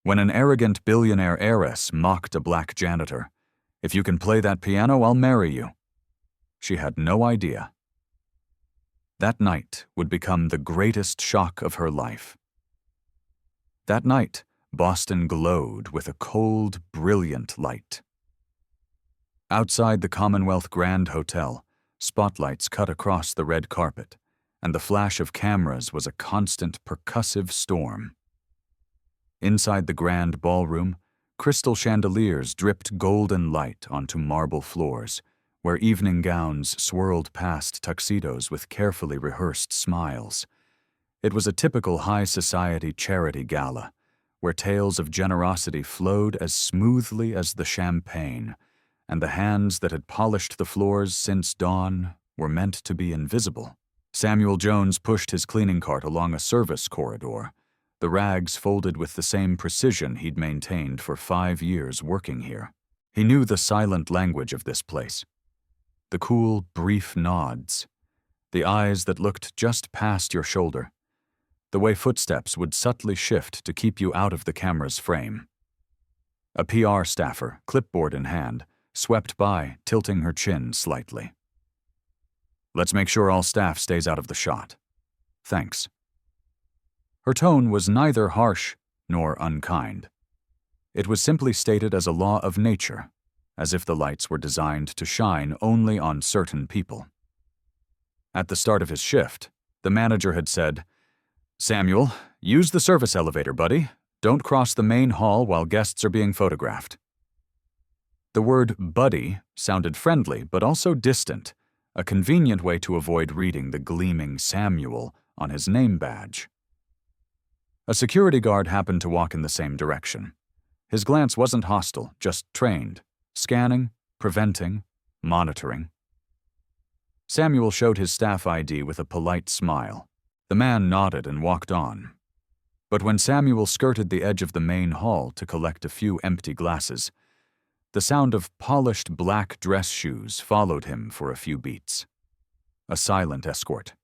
When an arrogant billionaire heiress mocked a black janitor, "If you can play that piano, I'll marry you." She had no idea. That night would become the greatest shock of her life. That night, Boston glowed with a cold, brilliant light. Outside the Commonwealth Grand Hotel, spotlights cut across the red carpet, and the flash of cameras was a constant percussive storm. Inside the grand ballroom, crystal chandeliers dripped golden light onto marble floors, where evening gowns swirled past tuxedos with carefully rehearsed smiles. It was a typical high society charity gala, where tales of generosity flowed as smoothly as the champagne, and the hands that had polished the floors since dawn were meant to be invisible. Samuel Jones pushed his cleaning cart along a service corridor, the rags folded with the same precision he'd maintained for 5 years working here. He knew the silent language of this place. The cool, brief nods, the eyes that looked just past your shoulder, the way footsteps would subtly shift to keep you out of the camera's frame. A PR staffer, clipboard in hand, swept by, tilting her chin slightly. "Let's make sure all staff stays out of the shot. Thanks." Her tone was neither harsh nor unkind. It was simply stated as a law of nature, as if the lights were designed to shine only on certain people. At the start of his shift, the manager had said, "Samuel, use the service elevator, buddy. Don't cross the main hall while guests are being photographed." The word buddy sounded friendly but also distant, a convenient way to avoid reading the gleaming Samuel on his name badge. A security guard happened to walk in the same direction. His glance wasn't hostile, just trained, scanning, preventing, monitoring. Samuel showed his staff ID with a polite smile. The man nodded and walked on. But when Samuel skirted the edge of the main hall to collect a few empty glasses, the sound of polished black dress shoes followed him for a few beats. A silent escort.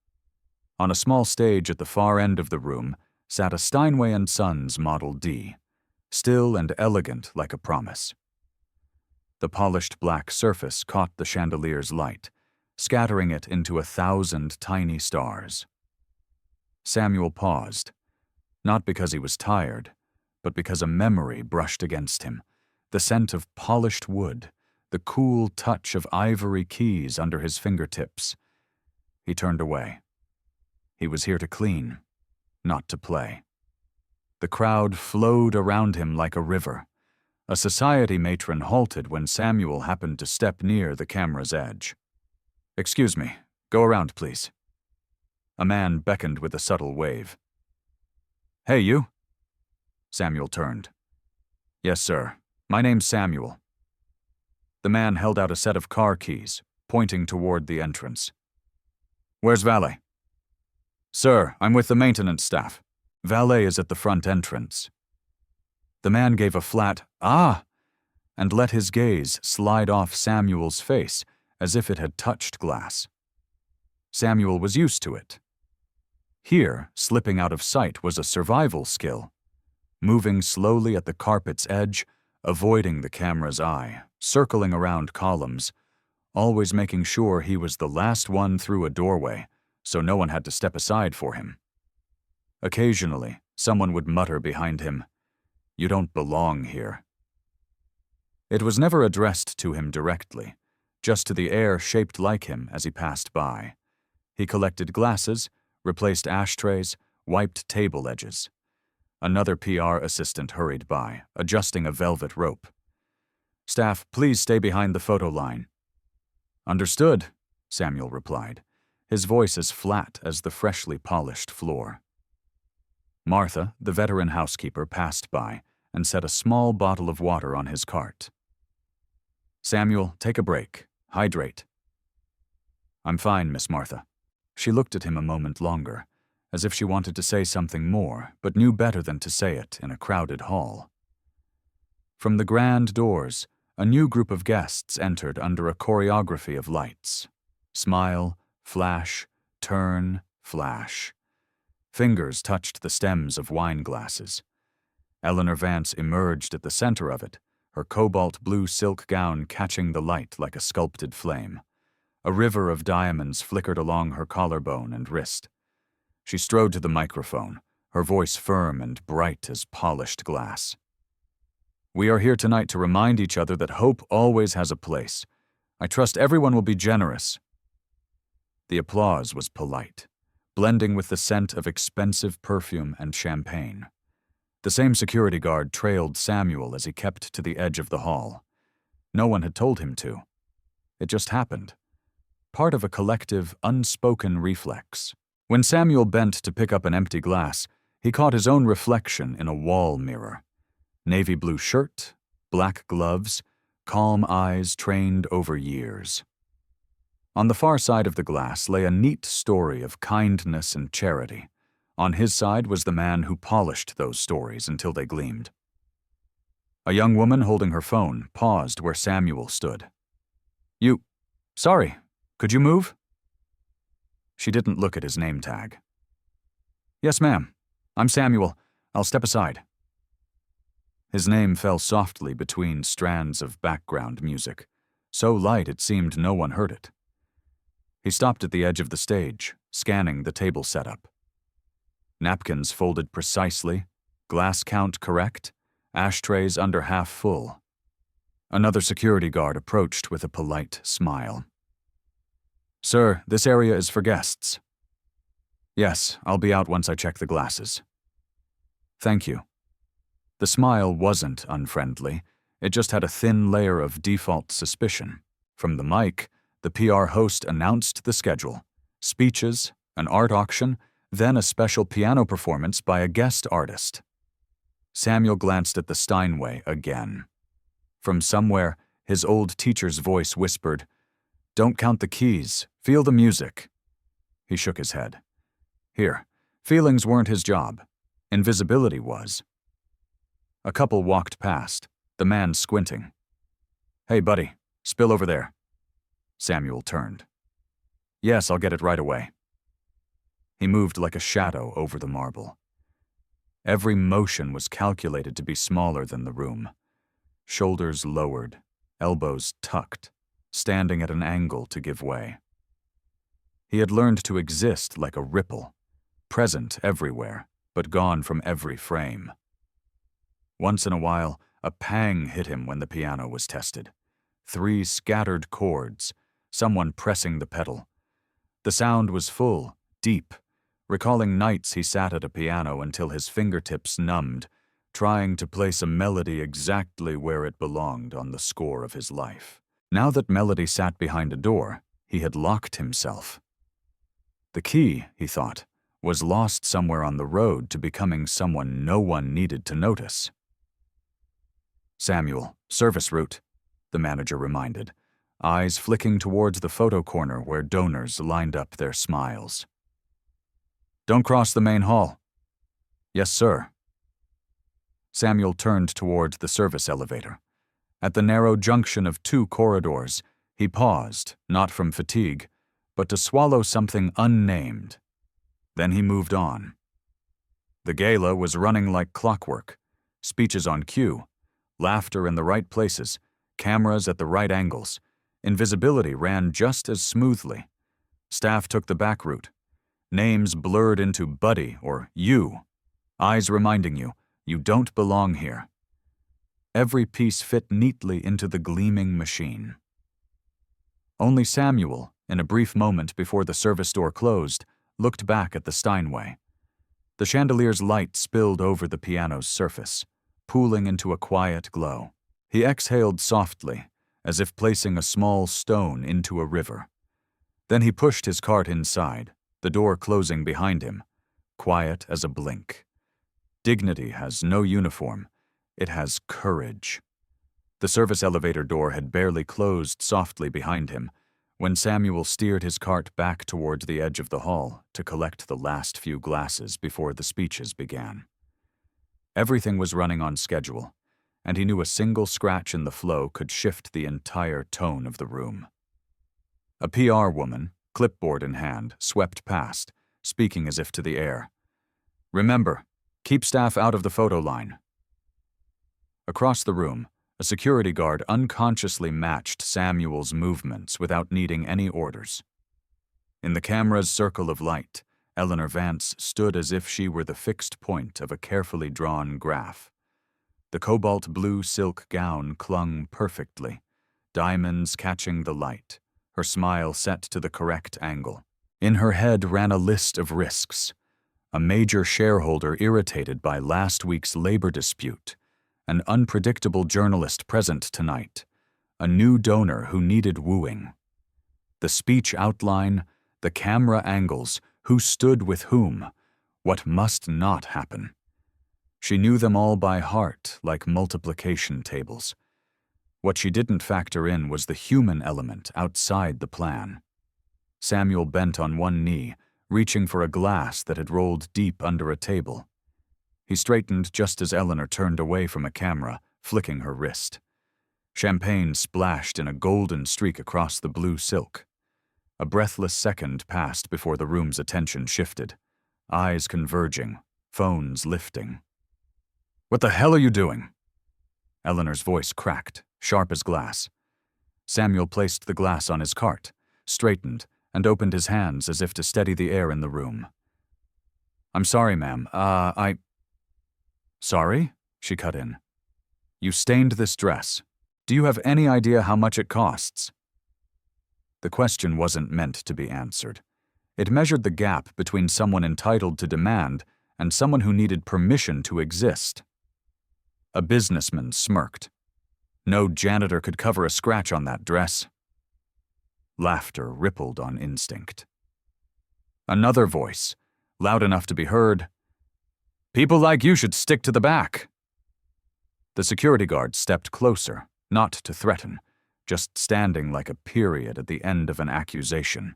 On a small stage at the far end of the room sat a Steinway & Sons Model D, still and elegant like a promise. The polished black surface caught the chandelier's light, scattering it into 1,000 tiny stars. Samuel paused, not because he was tired, but because a memory brushed against him, the scent of polished wood, the cool touch of ivory keys under his fingertips. He turned away. He was here to clean, not to play. The crowd flowed around him like a river. A society matron halted when Samuel happened to step near the camera's edge. "Excuse me, go around, please." A man beckoned with a subtle wave. "Hey, you." Samuel turned. "Yes, sir. My name's Samuel." The man held out a set of car keys, pointing toward the entrance. "Where's valet?" "Sir, I'm with the maintenance staff. Valet is at the front entrance." The man gave a flat, "Ah!" and let his gaze slide off Samuel's face as if it had touched glass. Samuel was used to it. Here, slipping out of sight was a survival skill. Moving slowly at the carpet's edge, avoiding the camera's eye, circling around columns, always making sure he was the last one through a doorway, so no one had to step aside for him. Occasionally, someone would mutter behind him, "You don't belong here." It was never addressed to him directly, just to the air shaped like him as he passed by. He collected glasses, replaced ashtrays, wiped table edges. Another PR assistant hurried by, adjusting a velvet rope. "Staff, please stay behind the photo line." "Understood," Samuel replied, his voice as flat as the freshly polished floor. Martha, the veteran housekeeper, passed by and set a small bottle of water on his cart. "Samuel, take a break. Hydrate." "I'm fine, Miss Martha." She looked at him a moment longer, as if she wanted to say something more, but knew better than to say it in a crowded hall. From the grand doors, a new group of guests entered under a choreography of lights. Smile, flash, turn, flash. Fingers touched the stems of wine glasses. Eleanor Vance emerged at the center of it, her cobalt blue silk gown catching the light like a sculpted flame. A river of diamonds flickered along her collarbone and wrist. She strode to the microphone, her voice firm and bright as polished glass. "We are here tonight to remind each other that hope always has a place. I trust everyone will be generous." The applause was polite, blending with the scent of expensive perfume and champagne. The same security guard trailed Samuel as he kept to the edge of the hall. No one had told him to. It just happened. Part of a collective, unspoken reflex. When Samuel bent to pick up an empty glass, he caught his own reflection in a wall mirror. Navy blue shirt, black gloves, calm eyes trained over years. On the far side of the glass lay a neat story of kindness and charity. On his side was the man who polished those stories until they gleamed. A young woman holding her phone paused where Samuel stood. Sorry, could you move?" She didn't look at his name tag. "Yes, ma'am. I'm Samuel. I'll step aside." His name fell softly between strands of background music, so light it seemed no one heard it. He stopped at the edge of the stage, scanning the table setup. Napkins folded precisely, glass count correct, ashtrays under half full. Another security guard approached with a polite smile. "Sir, this area is for guests." "Yes, I'll be out once I check the glasses." "Thank you." The smile wasn't unfriendly, it just had a thin layer of default suspicion. From the mic, the PR host announced the schedule: speeches, an art auction, then a special piano performance by a guest artist. Samuel glanced at the Steinway again. From somewhere, his old teacher's voice whispered, "Don't count the keys, feel the music." He shook his head. Here, feelings weren't his job. Invisibility was. A couple walked past, the man squinting. "Hey, buddy, spill over there." Samuel turned. "Yes, I'll get it right away." He moved like a shadow over the marble. Every motion was calculated to be smaller than the room. Shoulders lowered, elbows tucked, standing at an angle to give way. He had learned to exist like a ripple, present everywhere, but gone from every frame. Once in a while, a pang hit him when the piano was tested. 3 scattered chords, someone pressing the pedal. The sound was full, deep, recalling nights he sat at a piano until his fingertips numbed, trying to place a melody exactly where it belonged on the score of his life. Now that melody sat behind a door, he had locked himself. The key, he thought, was lost somewhere on the road to becoming someone no one needed to notice. "Samuel, service route," the manager reminded, eyes flicking towards the photo corner where donors lined up their smiles. "Don't cross the main hall." "Yes, sir." Samuel turned toward the service elevator. At the narrow junction of 2 corridors, he paused, not from fatigue, but to swallow something unnamed. Then he moved on. The gala was running like clockwork, speeches on cue, laughter in the right places, cameras at the right angles. Invisibility ran just as smoothly. Staff took the back route. Names blurred into buddy or you, eyes reminding you, you don't belong here. Every piece fit neatly into the gleaming machine. Only Samuel, in a brief moment before the service door closed, looked back at the Steinway. The chandelier's light spilled over the piano's surface, pooling into a quiet glow. He exhaled softly, as if placing a small stone into a river. Then he pushed his cart inside, the door closing behind him, quiet as a blink. Dignity has no uniform. It has courage. The service elevator door had barely closed softly behind him when Samuel steered his cart back toward the edge of the hall to collect the last few glasses before the speeches began. Everything was running on schedule, and he knew a single scratch in the flow could shift the entire tone of the room. A PR woman, clipboard in hand, swept past, speaking as if to the air. "Remember, keep staff out of the photo line." Across the room, a security guard unconsciously matched Samuel's movements without needing any orders. In the camera's circle of light, Eleanor Vance stood as if she were the fixed point of a carefully drawn graph. The cobalt blue silk gown clung perfectly, diamonds catching the light, her smile set to the correct angle. In her head ran a list of risks: a major shareholder irritated by last week's labor dispute, an unpredictable journalist present tonight, a new donor who needed wooing. The speech outline, the camera angles, who stood with whom, what must not happen. She knew them all by heart, like multiplication tables. What she didn't factor in was the human element outside the plan. Samuel bent on one knee, reaching for a glass that had rolled deep under a table. He straightened just as Eleanor turned away from a camera, flicking her wrist. Champagne splashed in a golden streak across the blue silk. A breathless second passed before the room's attention shifted, eyes converging, phones lifting. "What the hell are you doing?" Eleanor's voice cracked, sharp as glass. Samuel placed the glass on his cart, straightened, and opened his hands as if to steady the air in the room. "I'm sorry, ma'am. Sorry?" she cut in. "You stained this dress. Do you have any idea how much it costs?" The question wasn't meant to be answered. It measured the gap between someone entitled to demand and someone who needed permission to exist. A businessman smirked. No janitor could cover a scratch on that dress. Laughter rippled on instinct. Another voice, loud enough to be heard. "People like you should stick to the back." The security guard stepped closer, not to threaten, just standing like a period at the end of an accusation.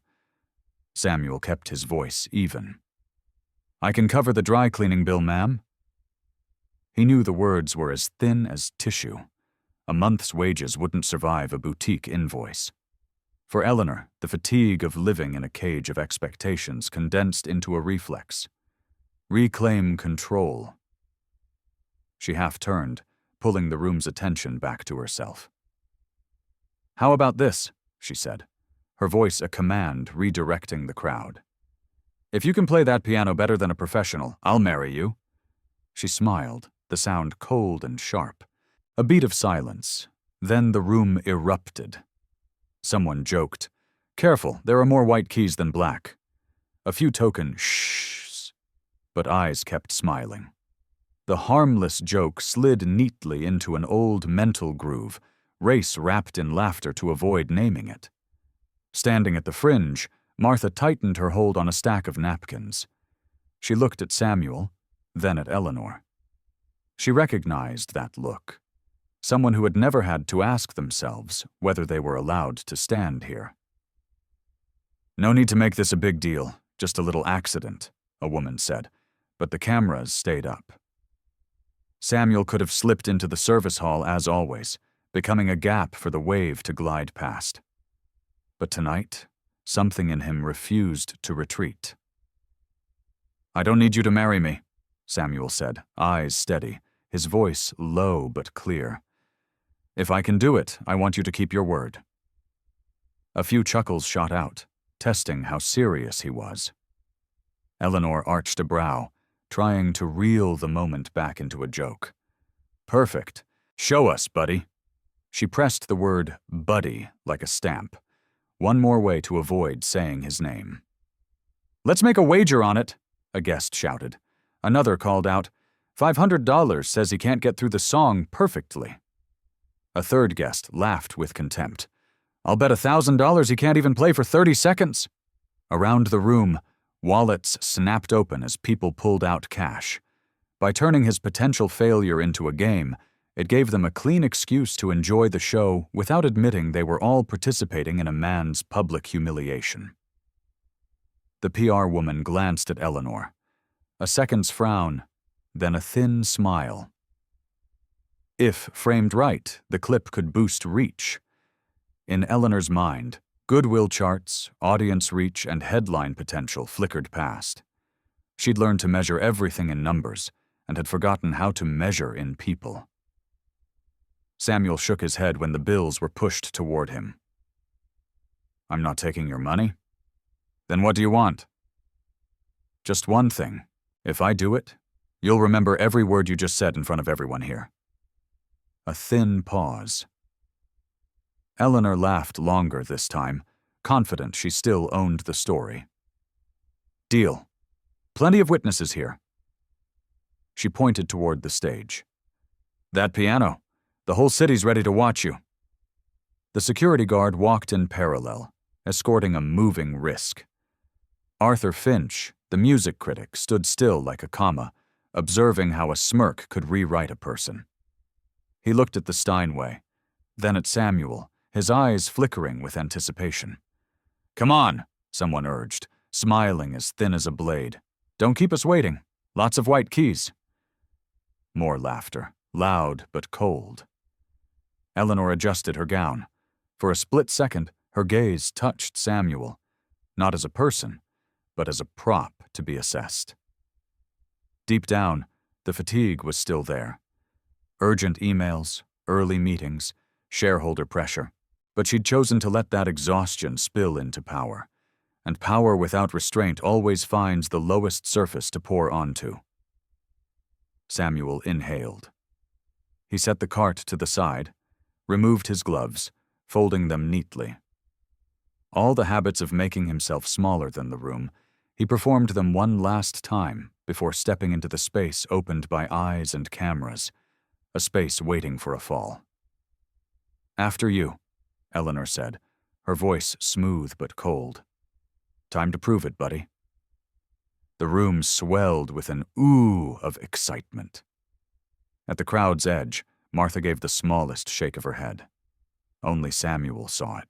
Samuel kept his voice even. "I can cover the dry cleaning bill, ma'am." He knew the words were as thin as tissue. A month's wages wouldn't survive a boutique invoice. For Eleanor, the fatigue of living in a cage of expectations condensed into a reflex. Reclaim control. She half-turned, pulling the room's attention back to herself. "How about this?" she said, her voice a command redirecting the crowd. "If you can play that piano better than a professional, I'll marry you." She smiled, the sound cold and sharp. A beat of silence. Then the room erupted. Someone joked, "Careful, there are more white keys than black." A few token shhs, but eyes kept smiling. The harmless joke slid neatly into an old mental groove, Race wrapped in laughter to avoid naming it. Standing at the fringe, Martha tightened her hold on a stack of napkins. She looked at Samuel, then at Eleanor. She recognized that look. Someone who had never had to ask themselves whether they were allowed to stand here. "No need to make this a big deal, just a little accident," a woman said, but the cameras stayed up. Samuel could have slipped into the service hall as always, becoming a gap for the wave to glide past. But tonight, something in him refused to retreat. "I don't need you to marry me," Samuel said, eyes steady, his voice low but clear. "If I can do it, I want you to keep your word." A few chuckles shot out, testing how serious he was. Eleanor arched a brow, trying to reel the moment back into a joke. "Perfect. Show us, buddy." She pressed the word buddy like a stamp, one more way to avoid saying his name. "Let's make a wager on it," a guest shouted. Another called out, $500 says he can't get through the song perfectly." A third guest laughed with contempt. "I'll bet $1,000 he can't even play for 30 seconds. Around the room, wallets snapped open as people pulled out cash. By turning his potential failure into a game, it gave them a clean excuse to enjoy the show without admitting they were all participating in a man's public humiliation. The PR woman glanced at Eleanor. A second's frown, then a thin smile. If framed right, the clip could boost reach. In Eleanor's mind, goodwill charts, audience reach, and headline potential flickered past. She'd learned to measure everything in numbers and had forgotten how to measure in people. Samuel shook his head when the bills were pushed toward him. I'm not taking your money. Then what do you want? Just one thing. If I do it, you'll remember every word you just said in front of everyone here. A thin pause. Eleanor laughed longer this time, confident she still owned the story. Deal. Plenty of witnesses here. She pointed toward the stage. That piano. The whole city's ready to watch you. The security guard walked in parallel, escorting a moving Risk. Arthur Finch, the music critic, stood still like a comma, observing how a smirk could rewrite a person. He looked at the Steinway, then at Samuel, his eyes flickering with anticipation. Come on, someone urged, smiling as thin as a blade. Don't keep us waiting. Lots of white keys. More laughter, loud but cold. Eleanor adjusted her gown. For a split second, her gaze touched Samuel, not as a person, but as a prop to be assessed. Deep down, the fatigue was still there. Urgent emails, early meetings, shareholder pressure, but she'd chosen to let that exhaustion spill into power, and power without restraint always finds the lowest surface to pour onto. Samuel inhaled. He set the cart to the side, removed his gloves, folding them neatly. All the habits of making himself smaller than the room, he performed them one last time before stepping into the space opened by eyes and cameras, a space waiting for a fall. After you, Eleanor said, her voice smooth but cold. Time to prove it, buddy. The room swelled with an ooh of excitement. At the crowd's edge, Martha gave the smallest shake of her head. Only Samuel saw it.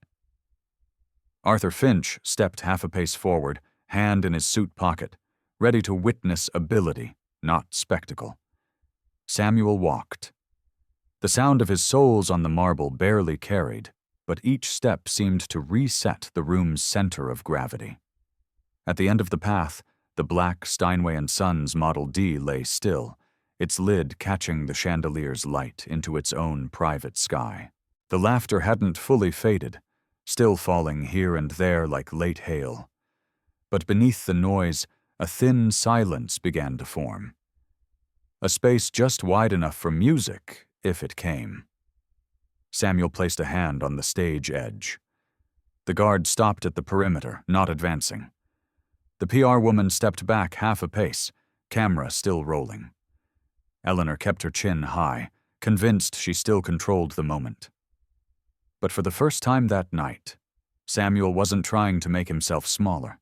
Arthur Finch stepped half a pace forward, hand in his suit pocket, ready to witness ability, not spectacle. Samuel walked. The sound of his soles on the marble barely carried, but each step seemed to reset the room's center of gravity. At the end of the path, the black Steinway & Sons Model D lay still, its lid catching the chandelier's light into its own private sky. The laughter hadn't fully faded, still falling here and there like late hail. But beneath the noise, a thin silence began to form. A space just wide enough for music, if it came. Samuel placed a hand on the stage edge. The guard stopped at the perimeter, not advancing. The PR woman stepped back half a pace, camera still rolling. Eleanor kept her chin high, convinced she still controlled the moment. But for the first time that night, Samuel wasn't trying to make himself smaller.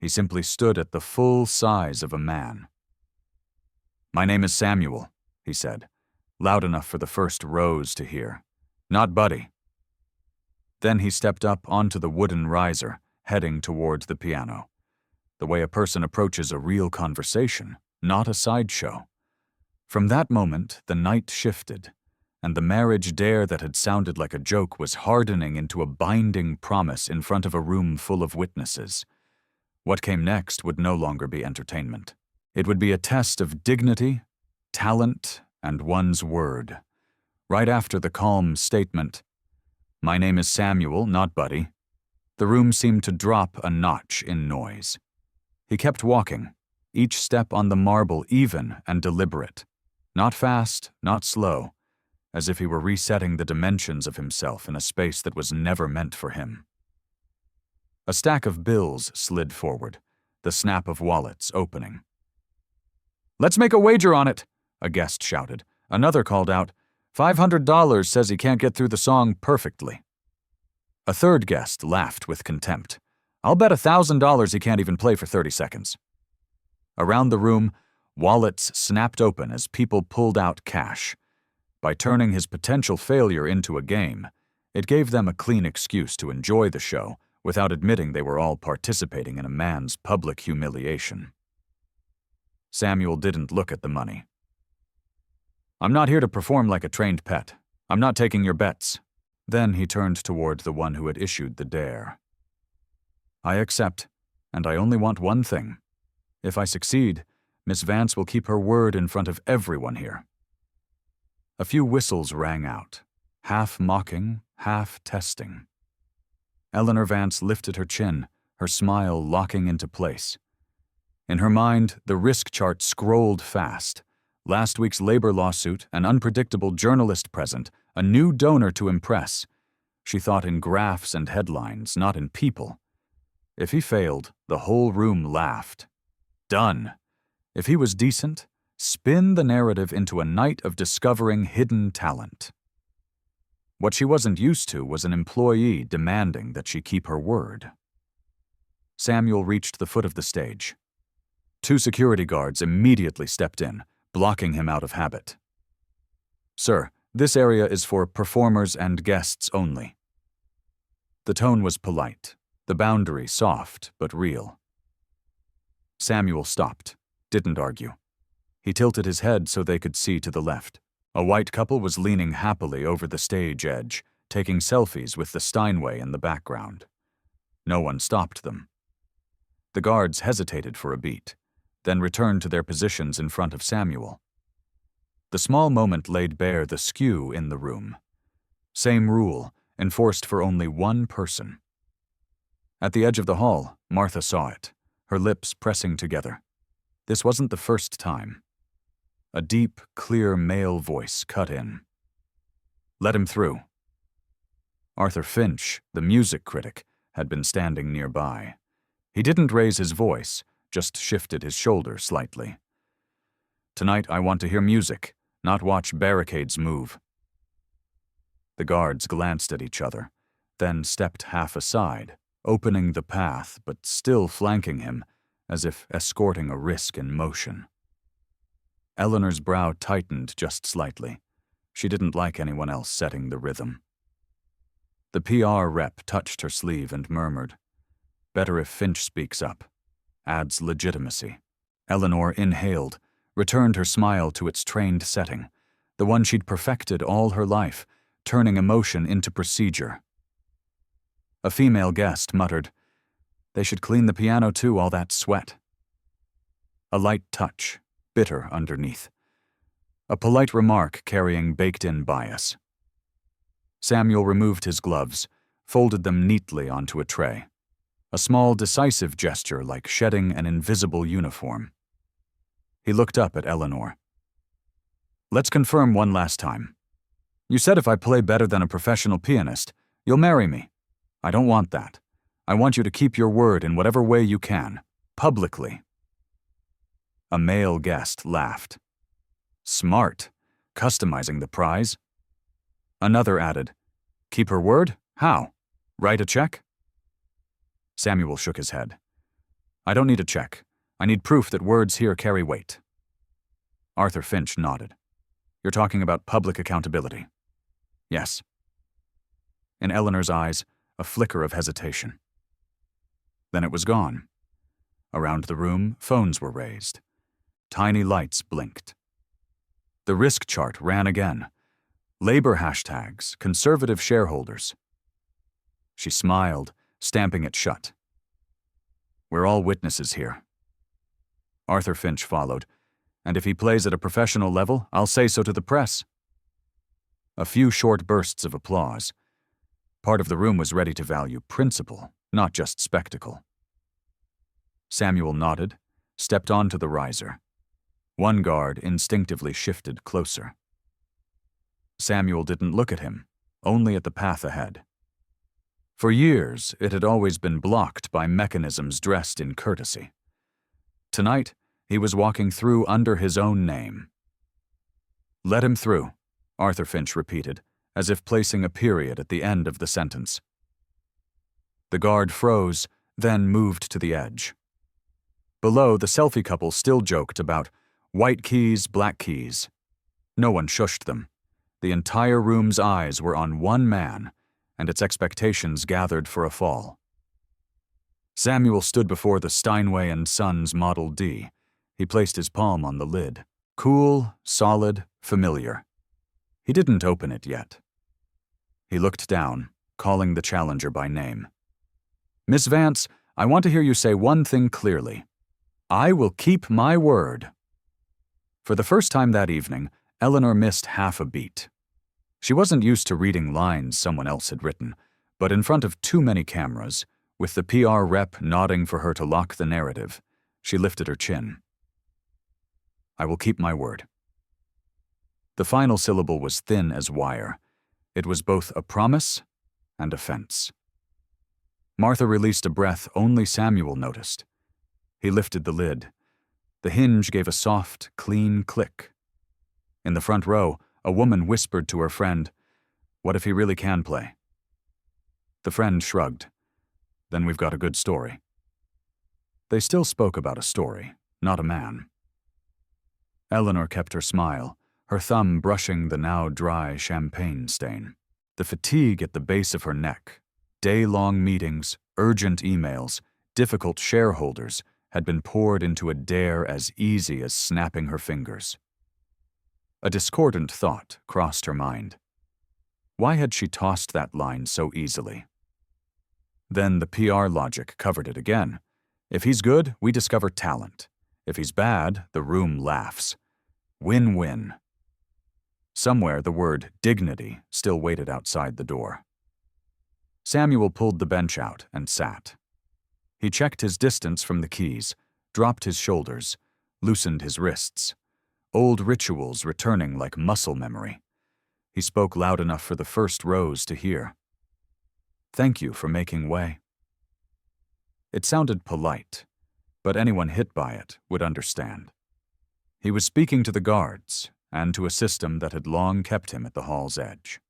He simply stood at the full size of a man. My name is Samuel, he said, loud enough for the first rows to hear. Not Buddy. Then he stepped up onto the wooden riser, heading toward the piano. The way a person approaches a real conversation, not a sideshow. From that moment, the night shifted, and the marriage dare that had sounded like a joke was hardening into a binding promise in front of a room full of witnesses. What came next would no longer be entertainment. It would be a test of dignity, talent, and one's word. Right after the calm statement, "My name is Samuel, not Buddy," the room seemed to drop a notch in noise. He kept walking, each step on the marble even and deliberate. Not fast, not slow, as if he were resetting the dimensions of himself in a space that was never meant for him. A stack of bills slid forward, the snap of wallets opening. "Let's make a wager on it," a guest shouted. Another called out, $500 says he can't get through the song perfectly. A third guest laughed with contempt. "I'll bet $1,000 he can't even play for 30 seconds. Around the room, wallets snapped open as people pulled out cash. By turning his potential failure into a game, it gave them a clean excuse to enjoy the show without admitting they were all participating in a man's public humiliation. Samuel didn't look at the money. "I'm not here to perform like a trained pet. I'm not taking your bets." Then he turned toward the one who had issued the dare. "I accept, and I only want one thing. If I succeed, Miss Vance will keep her word in front of everyone here." A few whistles rang out, half mocking, half testing. Eleanor Vance lifted her chin, her smile locking into place. In her mind, the risk chart scrolled fast. Last week's labor lawsuit, an unpredictable journalist present, a new donor to impress. She thought in graphs and headlines, not in people. If he failed, the whole room laughed. Done. If he was decent, spin the narrative into a night of discovering hidden talent. What she wasn't used to was an employee demanding that she keep her word. Samuel reached the foot of the stage. 2 security guards immediately stepped in, blocking him out of habit. "Sir, this area is for performers and guests only." The tone was polite, the boundary soft but real. Samuel stopped, didn't argue. He tilted his head so they could see to the left. A white couple was leaning happily over the stage edge, taking selfies with the Steinway in the background. No one stopped them. The guards hesitated for a beat, then returned to their positions in front of Samuel. The small moment laid bare the skew in the room. Same rule, enforced for only one person. At the edge of the hall, Martha saw it, her lips pressing together. This wasn't the first time. A deep, clear male voice cut in. "Let him through." Arthur Finch, the music critic, had been standing nearby. He didn't raise his voice, just shifted his shoulder slightly. "Tonight I want to hear music, not watch barricades move." The guards glanced at each other, then stepped half aside, opening the path but still flanking him, as if escorting a risk in motion. Eleanor's brow tightened just slightly. She didn't like anyone else setting the rhythm. The PR rep touched her sleeve and murmured, "Better if Finch speaks up. Adds legitimacy." Eleanor inhaled, returned her smile to its trained setting, the one she'd perfected all her life, turning emotion into procedure. A female guest muttered, "They should clean the piano too, all that sweat." A light touch, bitter underneath. A polite remark carrying baked-in bias. Samuel removed his gloves, folded them neatly onto a tray. A small, decisive gesture like shedding an invisible uniform. He looked up at Eleanor. "Let's confirm one last time. You said if I play better than a professional pianist, you'll marry me. I don't want that. I want you to keep your word in whatever way you can, publicly." A male guest laughed. "Smart. Customizing the prize." Another added, "Keep her word? How? Write a check?" Samuel shook his head. "I don't need a check. I need proof that words here carry weight." Arthur Finch nodded. "You're talking about public accountability." "Yes." In Eleanor's eyes, a flicker of hesitation. Then it was gone. Around the room, phones were raised. Tiny lights blinked. The risk chart ran again. Labor hashtags, conservative shareholders. She smiled, stamping it shut. "We're all witnesses here." Arthur Finch followed, "And if he plays at a professional level, I'll say so to the press." A few short bursts of applause. Part of the room was ready to value principle, not just spectacle. Samuel nodded, stepped onto the riser. One guard instinctively shifted closer. Samuel didn't look at him, only at the path ahead. For years, it had always been blocked by mechanisms dressed in courtesy. Tonight, he was walking through under his own name. "Let him through," Arthur Finch repeated, as if placing a period at the end of the sentence. The guard froze, then moved to the edge. Below, the selfie couple still joked about white keys, black keys. No one shushed them. The entire room's eyes were on one man, and its expectations gathered for a fall. Samuel stood before the Steinway & Sons Model D. He placed his palm on the lid. Cool, solid, familiar. He didn't open it yet. He looked down, calling the challenger by name. "Miss Vance, I want to hear you say one thing clearly. I will keep my word." For the first time that evening, Eleanor missed half a beat. She wasn't used to reading lines someone else had written, but in front of too many cameras, with the PR rep nodding for her to lock the narrative, she lifted her chin. I will keep my word. The final syllable was thin as wire. It was both a promise and a fence. Martha released a breath only Samuel noticed. He lifted the lid. The hinge gave a soft, clean click. In the front row, a woman whispered to her friend, "What if he really can play?" The friend shrugged. Then we've got a good story. They still spoke about a story, not a man. Eleanor kept her smile, her thumb brushing the now dry champagne stain. The fatigue at the base of her neck, day-long meetings, urgent emails, difficult shareholders had been poured into a dare as easy as snapping her fingers. A discordant thought crossed her mind. Why had she tossed that line so easily? Then the PR logic covered it again. If he's good, we discover talent. If he's bad, the room laughs. Win-win. Somewhere the word dignity still waited outside the door. Samuel pulled the bench out and sat. He checked his distance from the keys, dropped his shoulders, loosened his wrists. Old rituals returning like muscle memory. He spoke loud enough for the first rows to hear. Thank you for making way. It sounded polite, but anyone hit by it would understand. He was speaking to the guards and to a system that had long kept him at the hall's edge.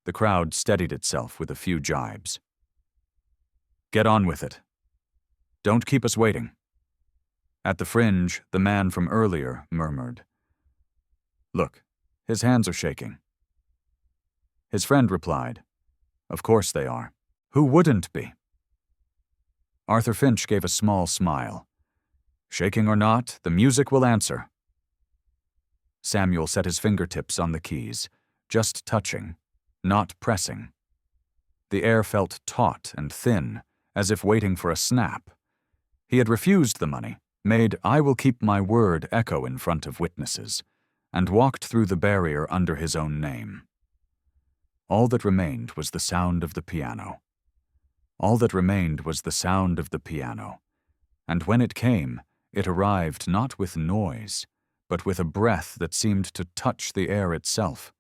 The crowd steadied itself with a few jibes. Get on with it. Don't keep us waiting. At the fringe, the man from earlier murmured. Look, his hands are shaking. His friend replied, Of course they are. Who wouldn't be? Arthur Finch gave a small smile. Shaking or not, the music will answer. Samuel set his fingertips on the keys, just touching, not pressing. The air felt taut and thin, as if waiting for a snap. He had refused the money, made I will keep my word echo in front of witnesses, and walked through the barrier under his own name. All that remained was the sound of the piano. All that remained was the sound of the piano, and when it came, it arrived not with noise, but with a breath that seemed to touch the air itself.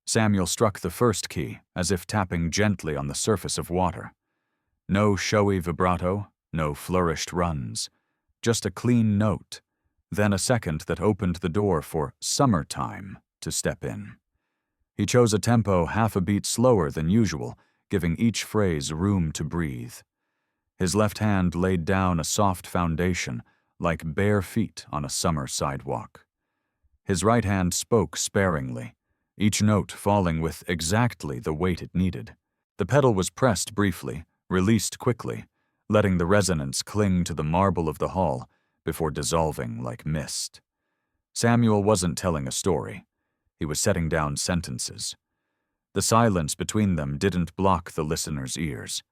Samuel struck the first key, as if tapping gently on the surface of water. No showy vibrato, no flourished runs. Just a clean note, then a second that opened the door for summertime to step in. He chose a tempo half a beat slower than usual, giving each phrase room to breathe. His left hand laid down a soft foundation, like bare feet on a summer sidewalk. His right hand spoke sparingly, each note falling with exactly the weight it needed. The pedal was pressed briefly, released quickly, letting the resonance cling to the marble of the hall before dissolving like mist. Samuel wasn't telling a story. He was setting down sentences. The silence between them didn't block the listener's ears.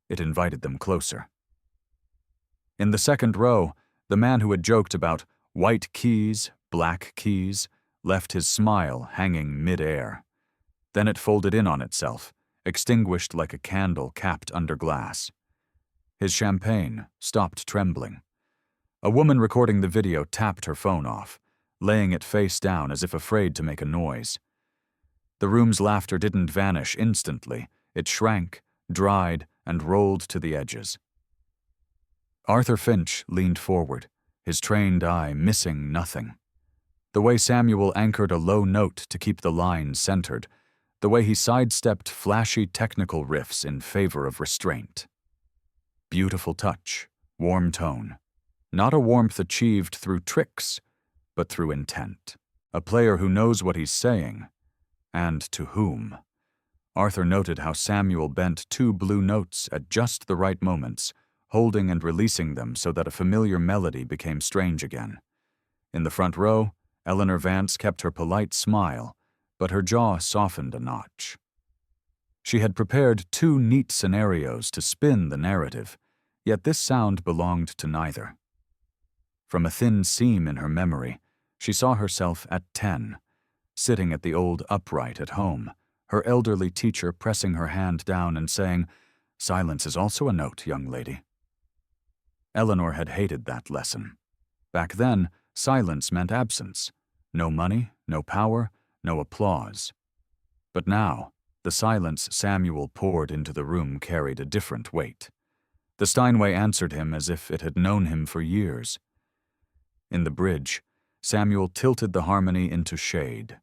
It invited them closer. In the second row, the man who had joked about white keys, black keys, left his smile hanging mid-air. Then it folded in on itself, extinguished like a candle capped under glass. His champagne stopped trembling. A woman recording the video tapped her phone off, laying it face down as if afraid to make a noise. The room's laughter didn't vanish instantly. It shrank, dried, and rolled to the edges. Arthur Finch leaned forward, his trained eye missing nothing. The way Samuel anchored a low note to keep the line centered, the way he sidestepped flashy technical riffs in favor of restraint. Beautiful touch, warm tone. Not a warmth achieved through tricks, but through intent. A player who knows what he's saying, and to whom. Arthur noted how Samuel bent two blue notes at just the right moments, holding and releasing them so that a familiar melody became strange again. In the front row, Eleanor Vance kept her polite smile, but her jaw softened a notch. She had prepared two neat scenarios to spin the narrative, yet this sound belonged to neither. From a thin seam in her memory, she saw herself at 10, sitting at the old upright at home, her elderly teacher pressing her hand down and saying, "Silence is also a note, young lady." Eleanor had hated that lesson. Back then, silence meant absence. No money, no power, no applause. But now, the silence Samuel poured into the room carried a different weight. The Steinway answered him as if it had known him for years. In the bridge, Samuel tilted the harmony into shade.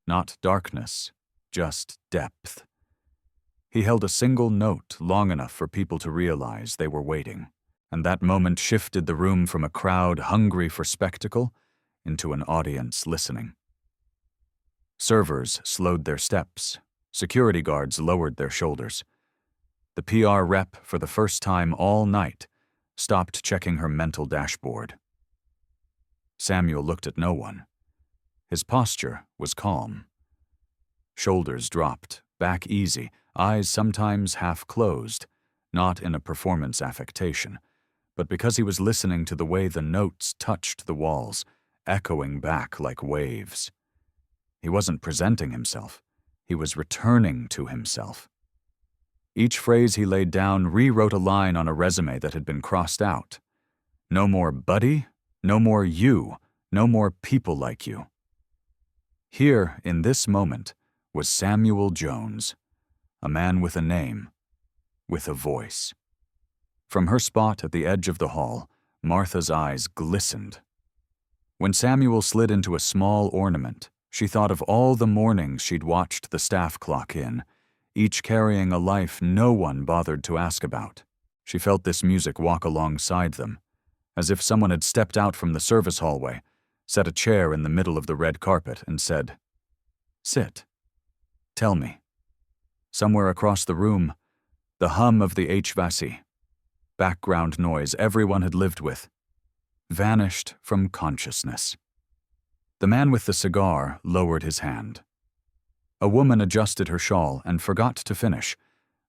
Not darkness, just depth. He held a single note long enough for people to realize they were waiting, and that moment shifted the room from a crowd hungry for spectacle into an audience listening. Servers slowed their steps. Security guards lowered their shoulders. The PR rep, for the first time all night, stopped checking her mental dashboard. Samuel looked at no one. His posture was calm. Shoulders dropped, back easy, eyes sometimes half closed, not in a performance affectation, but because he was listening to the way the notes touched the walls, echoing back like waves. He wasn't presenting himself. He was returning to himself. Each phrase he laid down rewrote a line on a resume that had been crossed out. No more buddy, no more you, no more people like you. Here, in this moment, was Samuel Jones, a man with a name, with a voice. From her spot at the edge of the hall, Martha's eyes glistened. When Samuel slid into a small ornament, she thought of all the mornings she'd watched the staff clock in, each carrying a life no one bothered to ask about. She felt this music walk alongside them, as if someone had stepped out from the service hallway, set a chair in the middle of the red carpet, and said, "Sit. Tell me." Somewhere across the room, the hum of the HVAC, background noise everyone had lived with, vanished from consciousness. The man with the cigar lowered his hand. A woman adjusted her shawl and forgot to finish,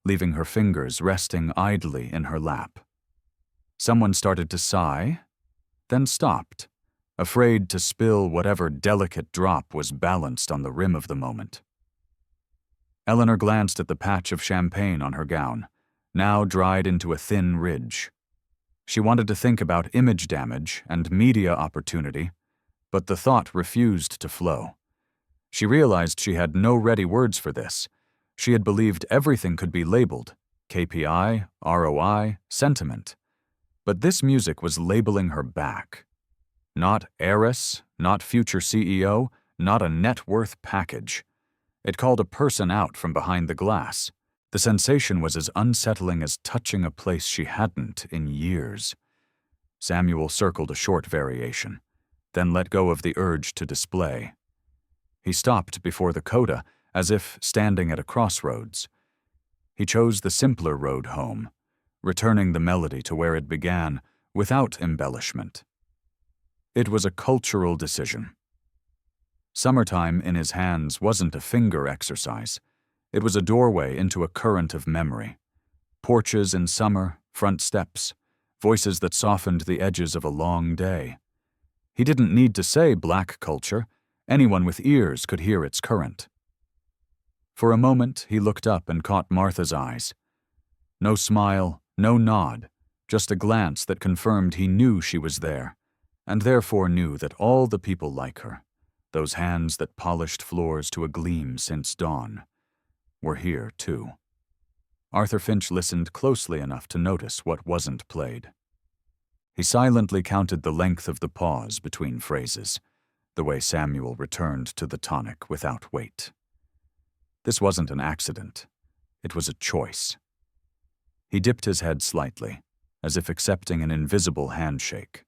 leaving her fingers resting idly in her lap. Someone started to sigh, then stopped, afraid to spill whatever delicate drop was balanced on the rim of the moment. Eleanor glanced at the patch of champagne on her gown, now dried into a thin ridge. She wanted to think about image damage and media opportunity, but the thought refused to flow. She realized she had no ready words for this. She had believed everything could be labeled: KPI, ROI, sentiment. But this music was labeling her back. Not heiress, not future CEO, not a net worth package. It called a person out from behind the glass. The sensation was as unsettling as touching a place she hadn't in years. Samuel circled a short variation, then let go of the urge to display. He stopped before the coda, as if standing at a crossroads. He chose the simpler road home, returning the melody to where it began, without embellishment. It was a cultural decision. Summertime in his hands wasn't a finger exercise. It was a doorway into a current of memory. Porches in summer, front steps, voices that softened the edges of a long day. He didn't need to say black culture. Anyone with ears could hear its current. For a moment, he looked up and caught Martha's eyes. No smile, no nod, just a glance that confirmed he knew she was there, and therefore knew that all the people like her, those hands that polished floors to a gleam since dawn, were here too. Arthur Finch listened closely enough to notice what wasn't played. He silently counted the length of the pause between phrases, the way Samuel returned to the tonic without weight. This wasn't an accident. It was a choice. He dipped his head slightly, as if accepting an invisible handshake.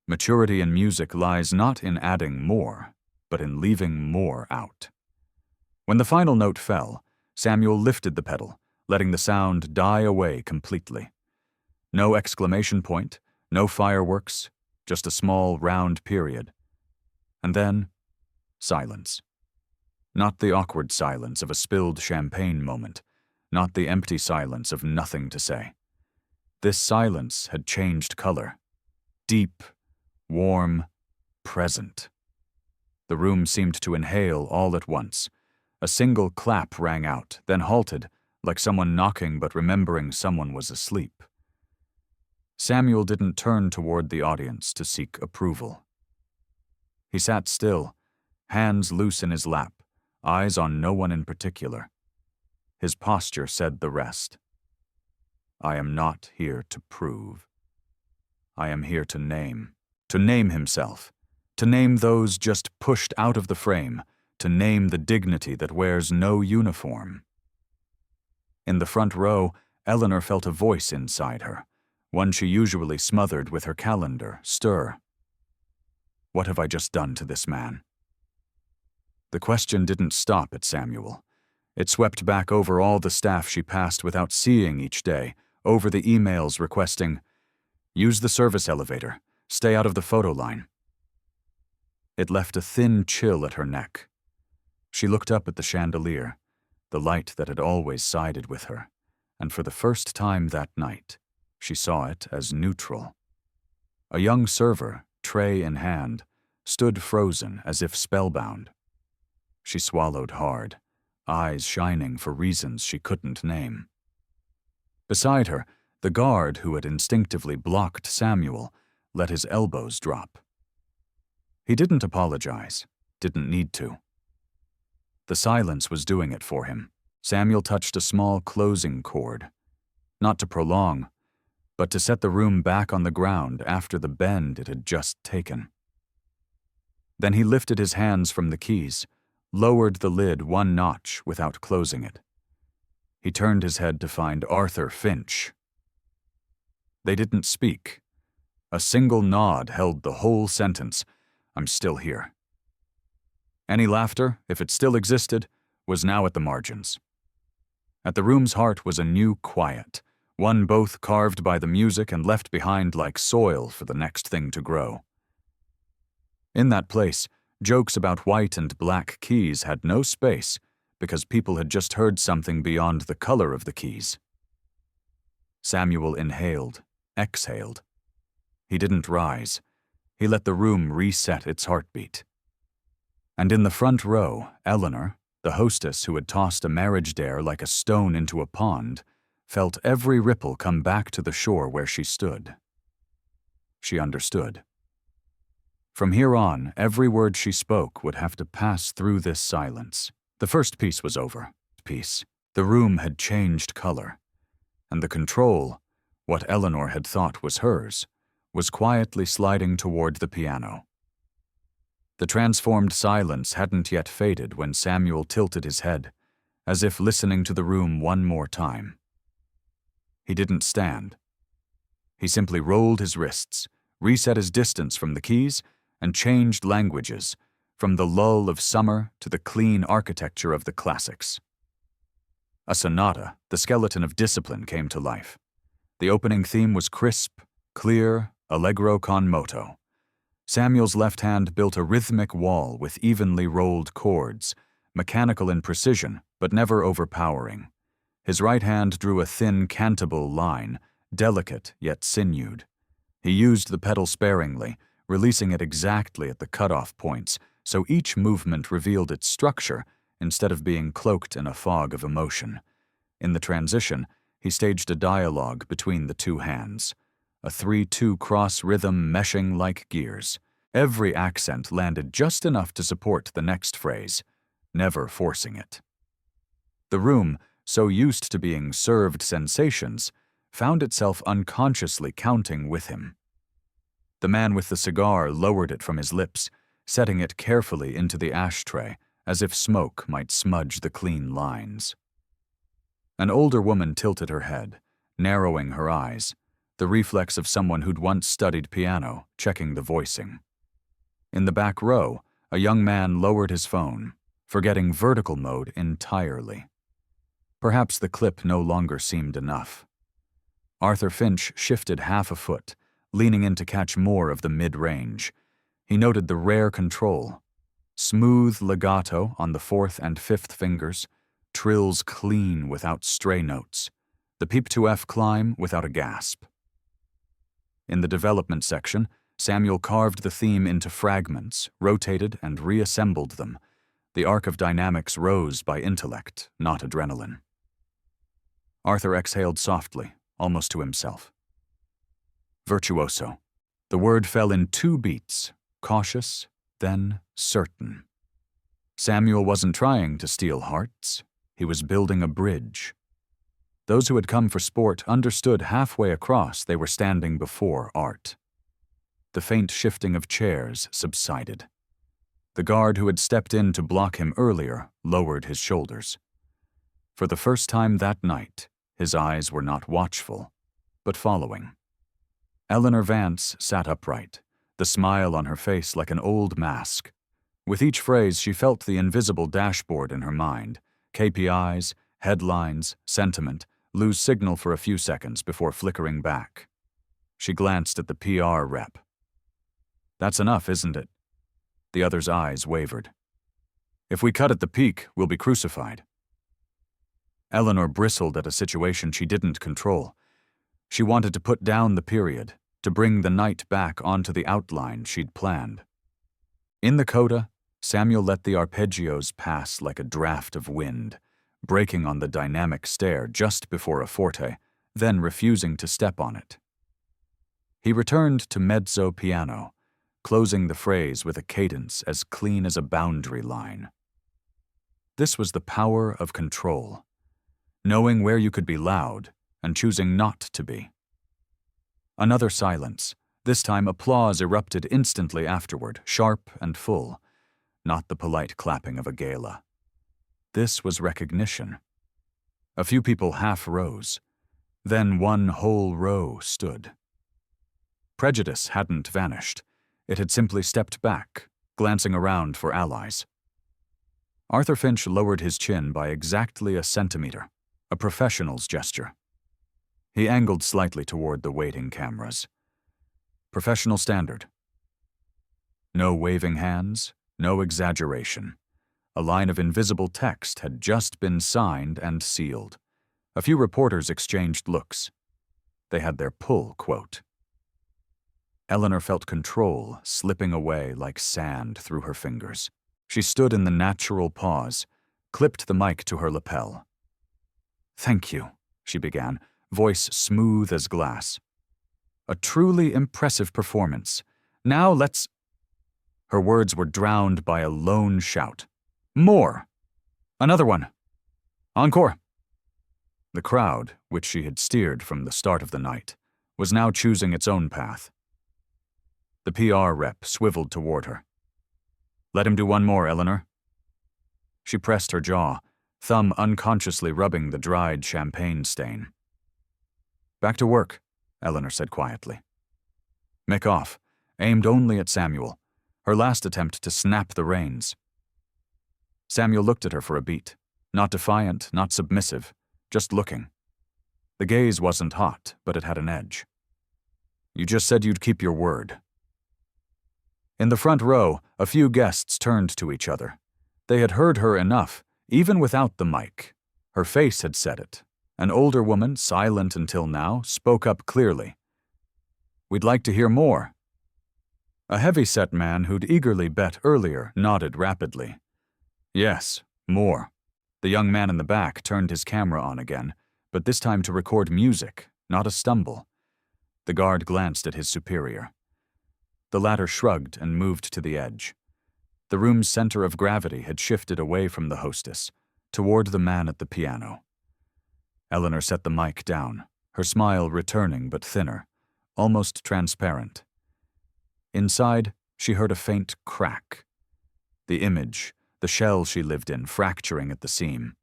Maturity in music lies not in adding more, but in leaving more out. When the final note fell, Samuel lifted the pedal, letting the sound die away completely. No exclamation point, no fireworks, just a small round period. And then, silence. Not the awkward silence of a spilled champagne moment, not the empty silence of nothing to say. This silence had changed color. Deep, warm, present. The room seemed to inhale all at once. A single clap rang out, then halted, like someone knocking but remembering someone was asleep. Samuel didn't turn toward the audience to seek approval. He sat still, hands loose in his lap, eyes on no one in particular. His posture said the rest. I am not here to prove. I am here to name himself, to name those just pushed out of the frame, to name the dignity that wears no uniform. In the front row, Eleanor felt a voice inside her, one she usually smothered with her calendar, stir. What have I just done to this man? The question didn't stop at Samuel. It swept back over all the staff she passed without seeing each day, over the emails requesting, use the service elevator, stay out of the photo line. It left a thin chill at her neck. She looked up at the chandelier, the light that had always sided with her, and for the first time that night, she saw it as neutral. A young server, tray in hand, stood frozen as if spellbound. She swallowed hard, eyes shining for reasons she couldn't name. Beside her, the guard who had instinctively blocked Samuel let his elbows drop. He didn't apologize, didn't need to. The silence was doing it for him. Samuel touched a small closing chord, not to prolong, but to set the room back on the ground after the bend it had just taken. Then he lifted his hands from the keys, lowered the lid one notch without closing it. He turned his head to find Arthur Finch. They didn't speak. A single nod held the whole sentence, I'm still here. Any laughter, if it still existed, was now at the margins. At the room's heart was a new quiet, one both carved by the music and left behind like soil for the next thing to grow. In that place, jokes about white and black keys had no space because people had just heard something beyond the color of the keys. Samuel inhaled, exhaled. He didn't rise. He let the room reset its heartbeat. And in the front row, Eleanor, the hostess who had tossed a marriage dare like a stone into a pond, felt every ripple come back to the shore where she stood. She understood. From here on, every word she spoke would have to pass through this silence. The first piece was over. The room had changed color, and the control, what Eleanor had thought was hers, was quietly sliding toward the piano. The transformed silence hadn't yet faded when Samuel tilted his head, as if listening to the room one more time. He didn't stand. He simply rolled his wrists, reset his distance from the keys, and changed languages, from the lull of summer to the clean architecture of the classics. A sonata, the skeleton of discipline, came to life. The opening theme was crisp, clear, allegro con moto. Samuel's left hand built a rhythmic wall with evenly rolled chords, mechanical in precision, but never overpowering. His right hand drew a thin, cantable line, delicate yet sinewed. He used the pedal sparingly, releasing it exactly at the cutoff points, so each movement revealed its structure instead of being cloaked in a fog of emotion. In the transition, he staged a dialogue between the two hands, a 3-2 cross rhythm meshing like gears. Every accent landed just enough to support the next phrase, never forcing it. The room, so used to being served sensations, found itself unconsciously counting with him. The man with the cigar lowered it from his lips, setting it carefully into the ashtray, as if smoke might smudge the clean lines. An older woman tilted her head, narrowing her eyes, the reflex of someone who'd once studied piano, checking the voicing. In the back row, a young man lowered his phone, forgetting vertical mode entirely. Perhaps the clip no longer seemed enough. Arthur Finch shifted half a foot, leaning in to catch more of the mid-range. He noted the rare control. Smooth legato on the 4th and 5th fingers, trills clean without stray notes, the peep to F climb without a gasp. In the development section, Samuel carved the theme into fragments, rotated and reassembled them. The arc of dynamics rose by intellect, not adrenaline. Arthur exhaled softly, almost to himself. Virtuoso. The word fell in 2 beats, cautious, then certain. Samuel wasn't trying to steal hearts. He was building a bridge. Those who had come for sport understood halfway across they were standing before art. The faint shifting of chairs subsided. The guard who had stepped in to block him earlier lowered his shoulders. For the first time that night, his eyes were not watchful, but following. Eleanor Vance sat upright, the smile on her face like an old mask. With each phrase, she felt the invisible dashboard in her mind, KPIs, headlines, sentiment, lose signal for a few seconds before flickering back. She glanced at the PR rep. "That's enough, isn't it?" The other's eyes wavered. "If we cut at the peak, we'll be crucified." Eleanor bristled at a situation she didn't control. She wanted to put down the period, to bring the night back onto the outline she'd planned. In the coda, Samuel let the arpeggios pass like a draft of wind, breaking on the dynamic stair just before a forte, then refusing to step on it. He returned to mezzo piano, closing the phrase with a cadence as clean as a boundary line. This was the power of control, knowing where you could be loud and choosing not to be. Another silence. This time applause erupted instantly afterward, sharp and full, not the polite clapping of a gala. This was recognition. A few people half rose. Then one whole row stood. Prejudice hadn't vanished. It had simply stepped back, glancing around for allies. Arthur Finch lowered his chin by exactly a centimeter, a professional's gesture. He angled slightly toward the waiting cameras. Professional standard. No waving hands, no exaggeration. A line of invisible text had just been signed and sealed. A few reporters exchanged looks. They had their pull quote. Eleanor felt control slipping away like sand through her fingers. She stood in the natural pause, clipped the mic to her lapel. "Thank you," she began, voice smooth as glass. "A truly impressive performance. Now let's—" Her words were drowned by a lone shout. "More! Another one! Encore!" The crowd, which she had steered from the start of the night, was now choosing its own path. The PR rep swiveled toward her. "Let him do one more, Eleanor." She pressed her jaw, thumb unconsciously rubbing the dried champagne stain. "Back to work," Eleanor said quietly. Mick off, aimed only at Samuel, her last attempt to snap the reins. Samuel looked at her for a beat, not defiant, not submissive, just looking. The gaze wasn't hot, but it had an edge. "You just said you'd keep your word." In the front row, a few guests turned to each other. They had heard her enough, even without the mic. Her face had said it. An older woman, silent until now, spoke up clearly. "We'd like to hear more." A heavy-set man who'd eagerly bet earlier nodded rapidly. "Yes, more." The young man in the back turned his camera on again, but this time to record music, not a stumble. The guard glanced at his superior. The latter shrugged and moved to the edge. The room's center of gravity had shifted away from the hostess, toward the man at the piano. Eleanor set the mic down, her smile returning but thinner, almost transparent. Inside, she heard a faint crack. The image, the shell she lived in, fracturing at the seam.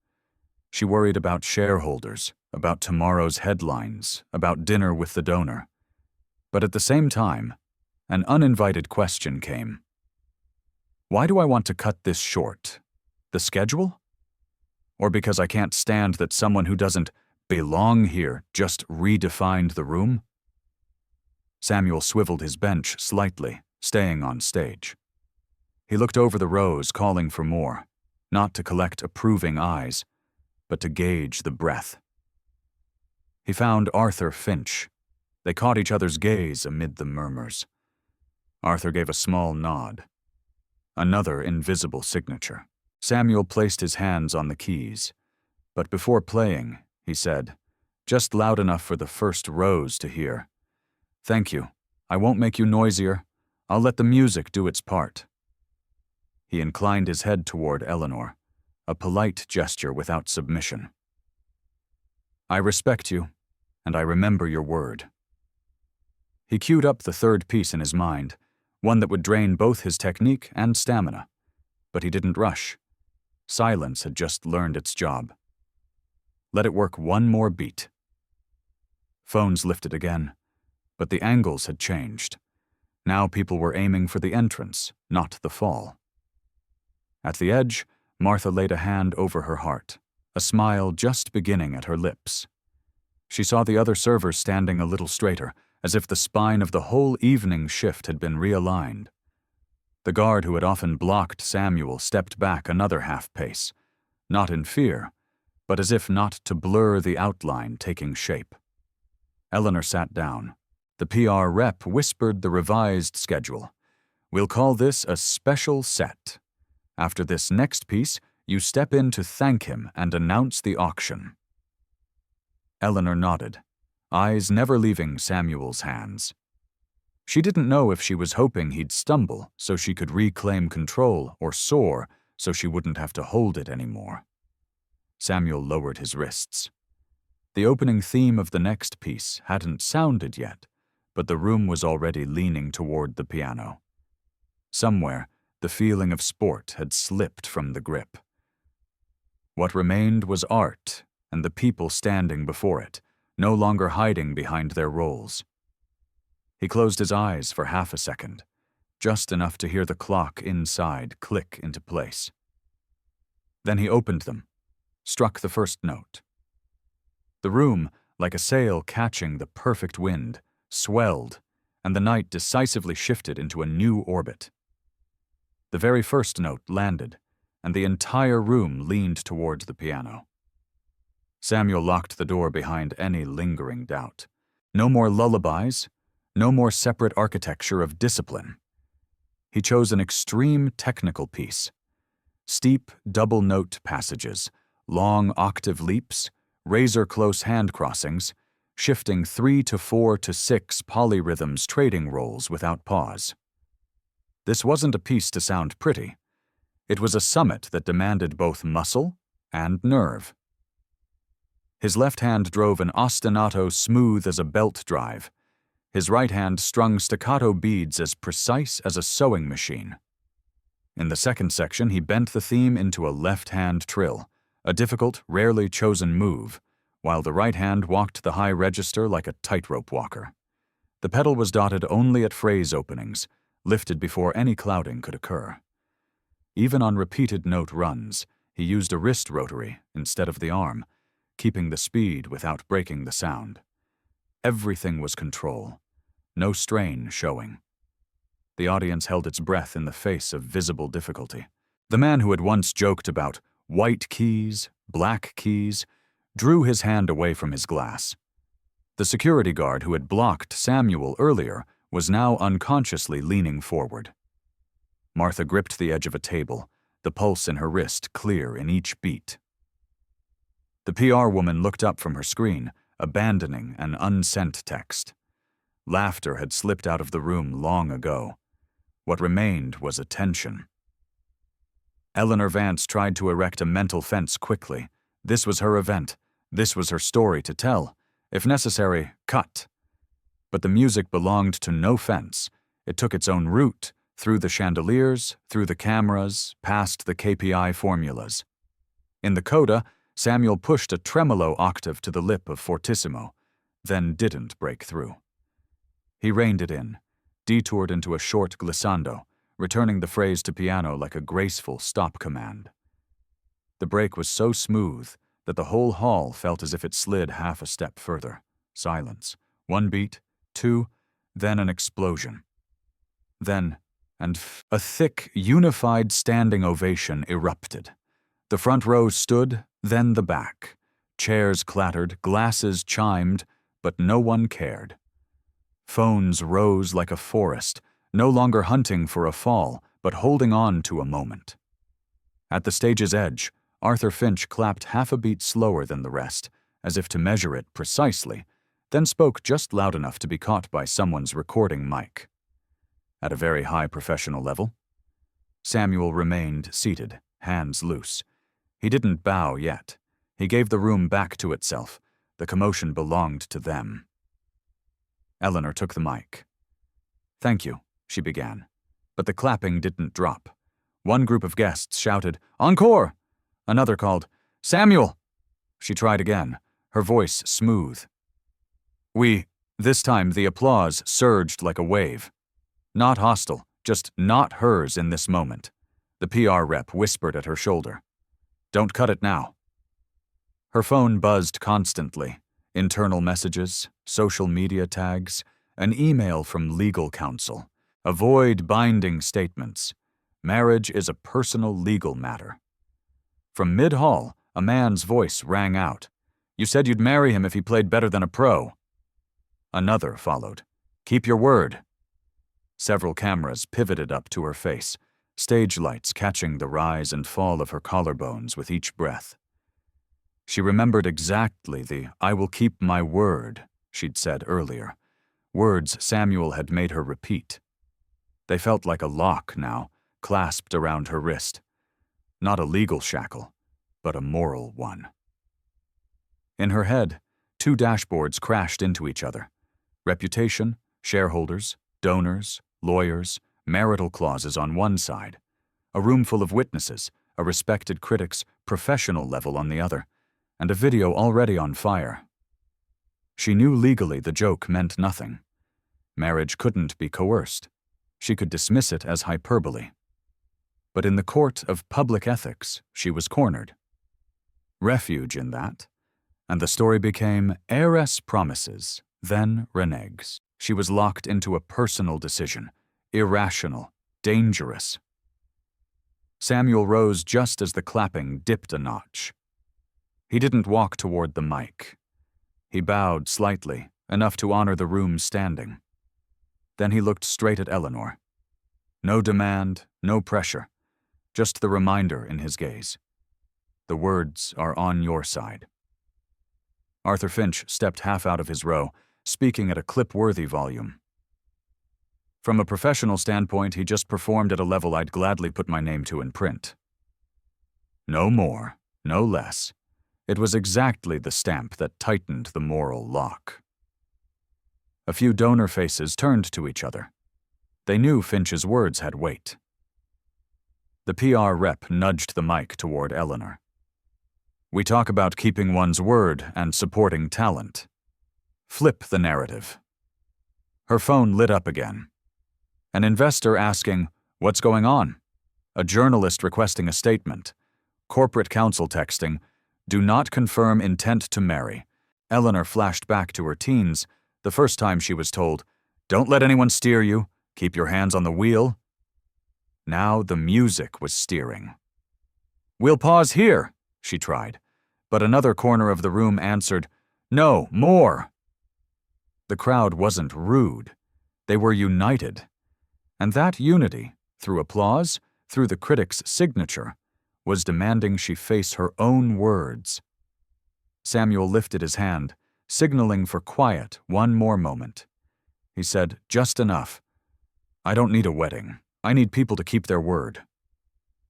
She worried about shareholders, about tomorrow's headlines, about dinner with the donor. But at the same time, an uninvited question came. Why do I want to cut this short? The schedule? Or because I can't stand that someone who doesn't belong here just redefined the room? Samuel swiveled his bench slightly, staying on stage. He looked over the rows, calling for more, not to collect approving eyes, but to gauge the breath. He found Arthur Finch. They caught each other's gaze amid the murmurs. Arthur gave a small nod. Another invisible signature. Samuel placed his hands on the keys. But before playing, he said, just loud enough for the first rows to hear, "Thank you. I won't make you noisier. I'll let the music do its part." He inclined his head toward Eleanor, a polite gesture without submission. "I respect you, and I remember your word." He queued up the third piece in his mind, one that would drain both his technique and stamina. But he didn't rush. Silence had just learned its job. Let it work one more beat. Phones lifted again, but the angles had changed. Now people were aiming for the entrance, not the fall. At the edge, Martha laid a hand over her heart, a smile just beginning at her lips. She saw the other servers standing a little straighter, as if the spine of the whole evening shift had been realigned. The guard who had often blocked Samuel stepped back another half pace, not in fear, but as if not to blur the outline taking shape. Eleanor sat down. The PR rep whispered the revised schedule. "We'll call this a special set. After this next piece, you step in to thank him and announce the auction." Eleanor nodded, eyes never leaving Samuel's hands. She didn't know if she was hoping he'd stumble so she could reclaim control or soar so she wouldn't have to hold it anymore. Samuel lowered his wrists. The opening theme of the next piece hadn't sounded yet, but the room was already leaning toward the piano. Somewhere, the feeling of sport had slipped from the grip. What remained was art, and the people standing before it, no longer hiding behind their roles. He closed his eyes for half a second, just enough to hear the clock inside click into place. Then he opened them, struck the first note. The room, like a sail catching the perfect wind, swelled, and the night decisively shifted into a new orbit. The very first note landed, and the entire room leaned towards the piano. Samuel locked the door behind any lingering doubt. No more lullabies, no more separate architecture of discipline. He chose an extreme technical piece. Steep double-note passages, long octave leaps, razor-close hand crossings, shifting 3 to 4 to 6 polyrhythms trading rolls without pause. This wasn't a piece to sound pretty. It was a summit that demanded both muscle and nerve. His left hand drove an ostinato smooth as a belt drive. His right hand strung staccato beads as precise as a sewing machine. In the second section, he bent the theme into a left-hand trill, a difficult, rarely chosen move, while the right hand walked the high register like a tightrope walker. The pedal was dotted only at phrase openings, lifted before any clouding could occur. Even on repeated note runs, he used a wrist rotary instead of the arm, keeping the speed without breaking the sound. Everything was control, no strain showing. The audience held its breath in the face of visible difficulty. The man who had once joked about white keys, black keys, drew his hand away from his glass. The security guard who had blocked Samuel earlier was now unconsciously leaning forward. Martha gripped the edge of a table, the pulse in her wrist clear in each beat. The PR woman looked up from her screen, abandoning an unsent text. Laughter had slipped out of the room long ago. What remained was attention. Eleanor Vance tried to erect a mental fence quickly. This was her event. This was her story to tell. If necessary, cut. But the music belonged to no fence. It took its own route, through the chandeliers, through the cameras, past the KPI formulas. In the coda, Samuel pushed a tremolo octave to the lip of fortissimo, then didn't break through. He reined it in, detoured into a short glissando, returning the phrase to piano like a graceful stop command. The break was so smooth that the whole hall felt as if it slid half a step further. Silence. 1 beat, 2, then an explosion. Then, a thick, unified standing ovation erupted. The front row stood, then the back. Chairs clattered, glasses chimed, but no one cared. Phones rose like a forest, no longer hunting for a fall, but holding on to a moment. At the stage's edge, Arthur Finch clapped half a beat slower than the rest, as if to measure it precisely, then spoke just loud enough to be caught by someone's recording mic. At a very high professional level. Samuel remained seated, hands loose. He didn't bow yet. He gave the room back to itself. The commotion belonged to them. Eleanor took the mic. "Thank you," she began, but the clapping didn't drop. One group of guests shouted, "Encore!" Another called, "Samuel!" She tried again, her voice smooth. This time the applause surged like a wave. Not hostile, just not hers in this moment. The PR rep whispered at her shoulder. "Don't cut it now." Her phone buzzed constantly. Internal messages, social media tags, an email from legal counsel. Avoid binding statements. Marriage is a personal legal matter. From mid-hall, a man's voice rang out. "You said you'd marry him if he played better than a pro." Another followed. "Keep your word." Several cameras pivoted up to her face, stage lights catching the rise and fall of her collarbones with each breath. She remembered exactly the "I will keep my word" she'd said earlier, words Samuel had made her repeat. They felt like a lock now, clasped around her wrist. Not a legal shackle, but a moral one. In her head, two dashboards crashed into each other. Reputation, shareholders, donors, lawyers, marital clauses on one side. A room full of witnesses, a respected critic's professional level on the other, and a video already on fire. She knew legally the joke meant nothing. Marriage couldn't be coerced. She could dismiss it as hyperbole. But in the court of public ethics, she was cornered. Refuge in that, and the story became heiress promises, then reneges. She was locked into a personal decision, irrational, dangerous. Samuel rose just as the clapping dipped a notch. He didn't walk toward the mic. He bowed slightly, enough to honor the room standing. Then he looked straight at Eleanor. No demand, no pressure, just the reminder in his gaze. The words are on your side. Arthur Finch stepped half out of his row, speaking at a clip-worthy volume. From a professional standpoint, he just performed at a level I'd gladly put my name to in print. No more, no less. It was exactly the stamp that tightened the moral lock. A few donor faces turned to each other. They knew Finch's words had weight. The PR rep nudged the mic toward Eleanor. "We talk about keeping one's word and supporting talent. Flip the narrative." Her phone lit up again. An investor asking, "What's going on?" A journalist requesting a statement. Corporate counsel texting, "Do not confirm intent to marry." Eleanor flashed back to her teens, the first time she was told, "Don't let anyone steer you. Keep your hands on the wheel." Now the music was steering. "We'll pause here," she tried, but another corner of the room answered, "No, more." The crowd wasn't rude. They were united. And that unity, through applause, through the critic's signature, was demanding she face her own words. Samuel lifted his hand, signaling for quiet one more moment. He said, "Just enough. I don't need a wedding. I need people to keep their word."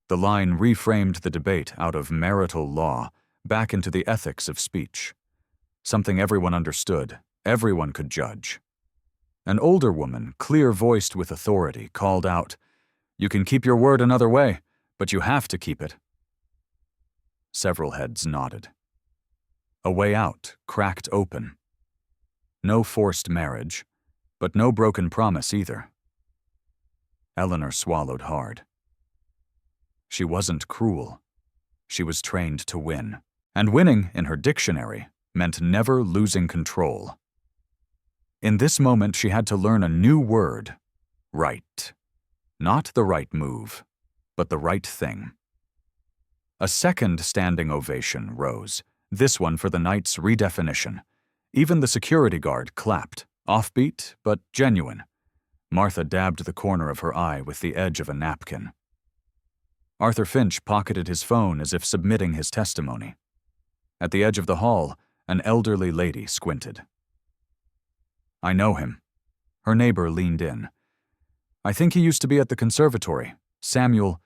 The line reframed the debate out of marital law back into the ethics of speech. Something everyone understood, everyone could judge. An older woman, clear-voiced with authority, called out, "You can keep your word another way, but you have to keep it." Several heads nodded. A way out cracked open. No forced marriage, but no broken promise either. Eleanor swallowed hard. She wasn't cruel. She was trained to win. And winning, in her dictionary, meant never losing control. In this moment, she had to learn a new word, right. Not the right move, but the right thing. A second standing ovation rose, this one for the night's redefinition. Even the security guard clapped, offbeat but genuine. Martha dabbed the corner of her eye with the edge of a napkin. Arthur Finch pocketed his phone as if submitting his testimony. At the edge of the hall, an elderly lady squinted. "I know him." Her neighbor leaned in. "I think he used to be at the conservatory. Samuel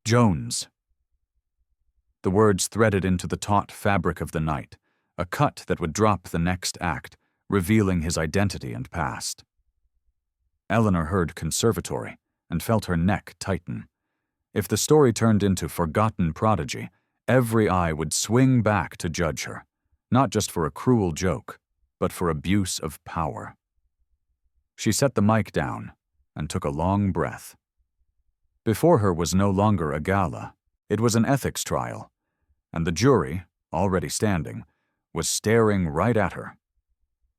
Jones." The words threaded into the taut fabric of the night, a cut that would drop the next act, revealing his identity and past. Eleanor heard conservatory and felt her neck tighten. If the story turned into forgotten prodigy, every eye would swing back to judge her, not just for a cruel joke, but for abuse of power. She set the mic down and took a long breath. Before her was no longer a gala, it was an ethics trial, and the jury, already standing, was staring right at her.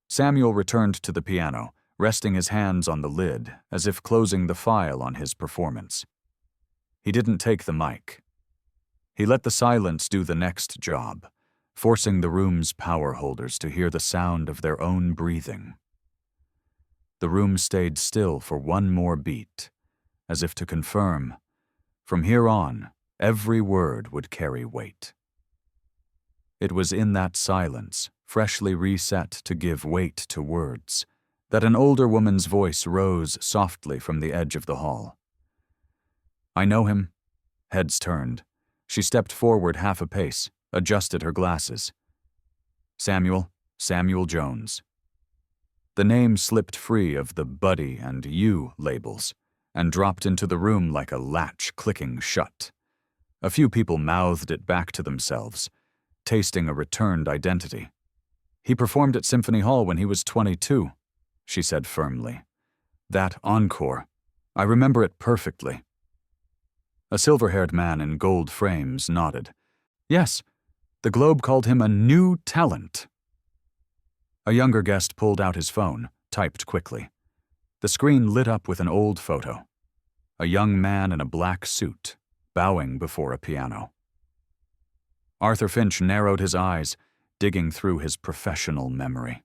Samuel returned to the piano, resting his hands on the lid as if closing the file on his performance. He didn't take the mic. He let the silence do the next job, forcing the room's power holders to hear the sound of their own breathing. The room stayed still for one more beat, as if to confirm, from here on, every word would carry weight. It was in that silence, freshly reset to give weight to words, that an older woman's voice rose softly from the edge of the hall. "I know him." Heads turned. She stepped forward half a pace, adjusted her glasses. Samuel Jones." The name slipped free of the Buddy and You labels and dropped into the room like a latch clicking shut. A few people mouthed it back to themselves, tasting a returned identity. "He performed at Symphony Hall when he was 22, she said firmly. "That encore, I remember it perfectly." A silver-haired man in gold frames nodded. "Yes, the Globe called him a new talent." A younger guest pulled out his phone, typed quickly. The screen lit up with an old photo. A young man in a black suit, bowing before a piano. Arthur Finch narrowed his eyes, digging through his professional memory.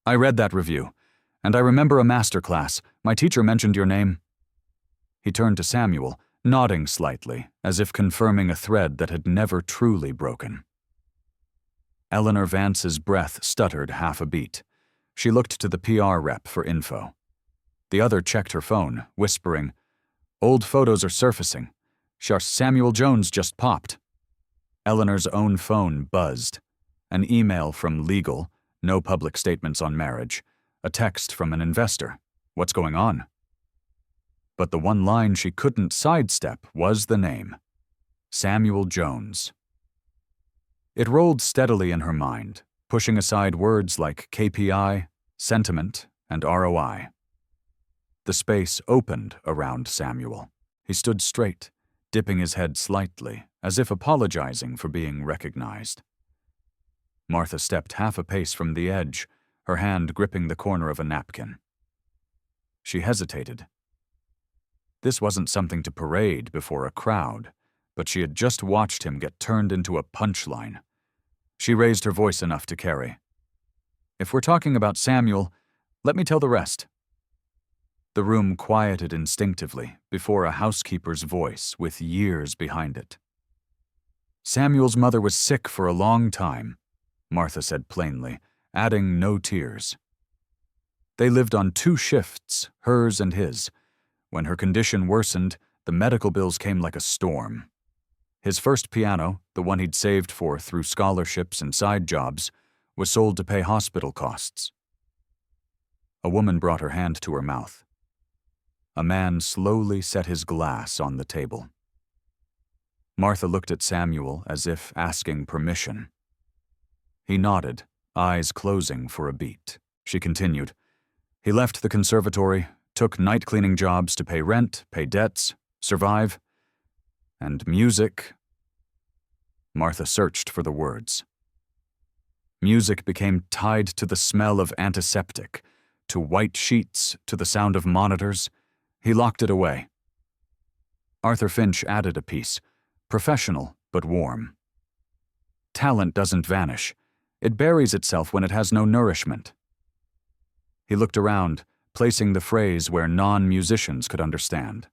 "I read that review, and I remember a master class. My teacher mentioned your name." He turned to Samuel, nodding slightly, as if confirming a thread that had never truly broken. Eleanor Vance's breath stuttered half a beat. She looked to the PR rep for info. The other checked her phone, whispering, "Old photos are surfacing. Samuel Jones just popped." Eleanor's own phone buzzed. An email from legal, no public statements on marriage, a text from an investor. What's going on? But the one line she couldn't sidestep was the name. Samuel Jones. It rolled steadily in her mind, pushing aside words like KPI, sentiment, and ROI. The space opened around Samuel. He stood straight, dipping his head slightly, as if apologizing for being recognized. Martha stepped half a pace from the edge, her hand gripping the corner of a napkin. She hesitated. This wasn't something to parade before a crowd, but she had just watched him get turned into a punchline. She raised her voice enough to carry. "If we're talking about Samuel, let me tell the rest." The room quieted instinctively before a housekeeper's voice with years behind it. "Samuel's mother was sick for a long time," Martha said plainly, adding no tears. "They lived on 2 shifts, hers and his. When her condition worsened, the medical bills came like a storm. His first piano, the one he'd saved for through scholarships and side jobs, was sold to pay hospital costs." A woman brought her hand to her mouth. A man slowly set his glass on the table. Martha looked at Samuel as if asking permission. He nodded, eyes closing for a beat. She continued. "He left the conservatory, took night cleaning jobs to pay rent, pay debts, survive. And music." Martha searched for the words. Music became tied to the smell of antiseptic, to white sheets, to the sound of monitors. He locked it away. Arthur Finch added a piece, professional but warm. "Talent doesn't vanish. It buries itself when it has no nourishment." He looked around, placing the phrase where non-musicians could understand.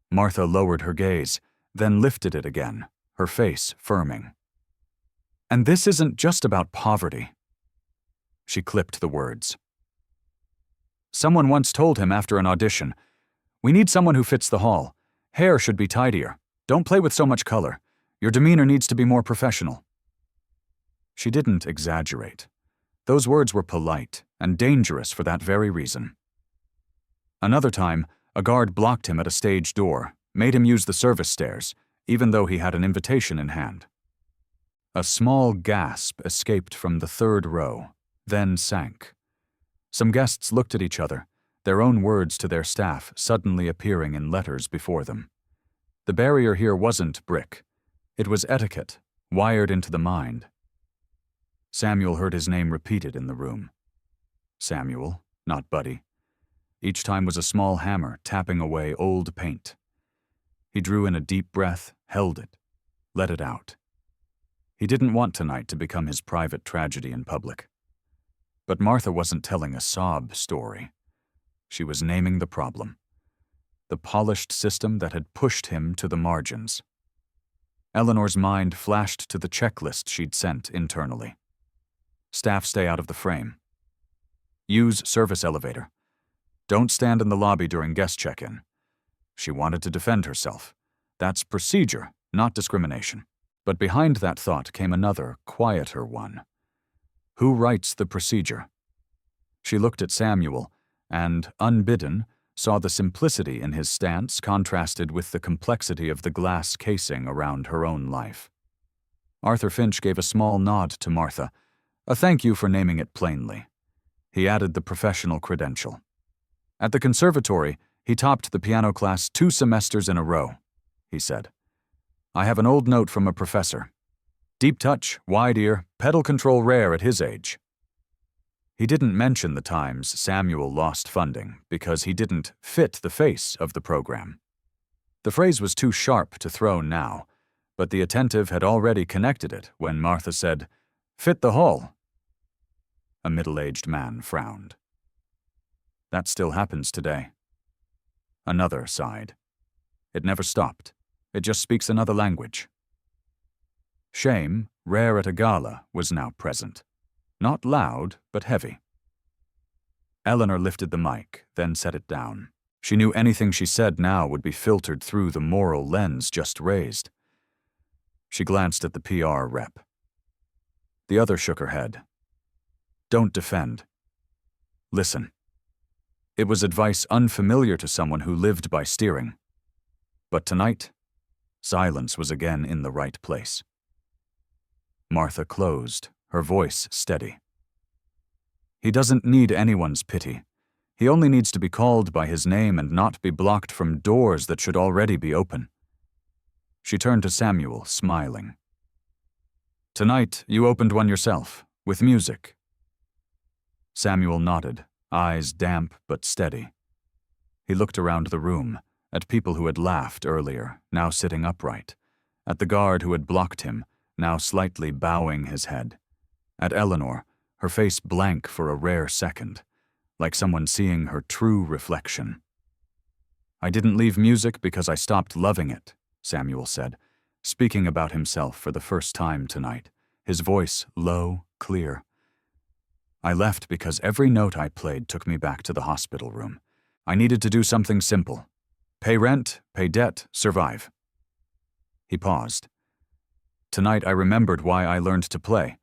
Martha lowered her gaze, then lifted it again, her face firming. "And this isn't just about poverty." She clipped the words. Someone once told him after an audition, "We need someone who fits the hall. Hair should be tidier. Don't play with so much color. Your demeanor needs to be more professional." She didn't exaggerate. Those words were polite and dangerous for that very reason. Another time, a guard blocked him at a stage door, made him use the service stairs, even though he had an invitation in hand. A small gasp escaped from the third row, then sank. Some guests looked at each other, their own words to their staff suddenly appearing in letters before them. The barrier here wasn't brick. It was etiquette, wired into the mind. Samuel heard his name repeated in the room. Samuel, not Buddy. Each time was a small hammer tapping away old paint. He drew in a deep breath, held it, let it out. He didn't want tonight to become his private tragedy in public. But Martha wasn't telling a sob story. She was naming the problem. The polished system that had pushed him to the margins. Eleanor's mind flashed to the checklist she'd sent internally. Staff stay out of the frame. Use service elevator. Don't stand in the lobby during guest check-in. She wanted to defend herself. That's procedure, not discrimination. But behind that thought came another, quieter one. Who writes the procedure? She looked at Samuel and, unbidden, saw the simplicity in his stance contrasted with the complexity of the glass casing around her own life. Arthur Finch gave a small nod to Martha, a thank you for naming it plainly. He added the professional credential. At the conservatory, he topped the piano class 2 semesters in a row, he said. I have an old note from a professor. Deep touch, wide ear, pedal control rare at his age. He didn't mention the times Samuel lost funding because he didn't fit the face of the program. The phrase was too sharp to throw now, but the attentive had already connected it when Martha said, "Fit the hall." A middle-aged man frowned. That still happens today. Another sighed. It never stopped. It just speaks another language. Shame, rare at a gala, was now present. Not loud, but heavy. Eleanor lifted the mic, then set it down. She knew anything she said now would be filtered through the moral lens just raised. She glanced at the PR rep. The other shook her head. Don't defend. Listen. It was advice unfamiliar to someone who lived by steering. But tonight, silence was again in the right place. Martha closed, her voice steady. He doesn't need anyone's pity. He only needs to be called by his name and not be blocked from doors that should already be open. She turned to Samuel, smiling. Tonight, you opened one yourself, with music. Samuel nodded, eyes damp but steady. He looked around the room, at people who had laughed earlier, now sitting upright, at the guard who had blocked him, now slightly bowing his head, at Eleanor, her face blank for a rare second, like someone seeing her true reflection. I didn't leave music because I stopped loving it, Samuel said, speaking about himself for the first time tonight, his voice low, clear. I left because every note I played took me back to the hospital room. I needed to do something simple. Pay rent, pay debt, survive. He paused. Tonight I remembered why I learned to play,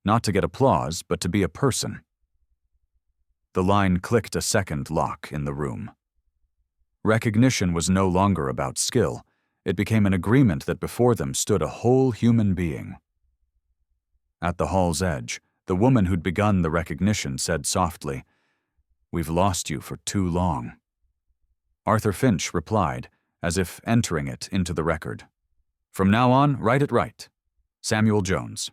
not to get applause, but to be a person. The line clicked a second lock in the room. Recognition was no longer about skill. It became an agreement that before them stood a whole human being. At the hall's edge, the woman who'd begun the recognition said softly, "We've lost you for too long." Arthur Finch replied, as if entering it into the record. "From now on, write it right. Samuel Jones."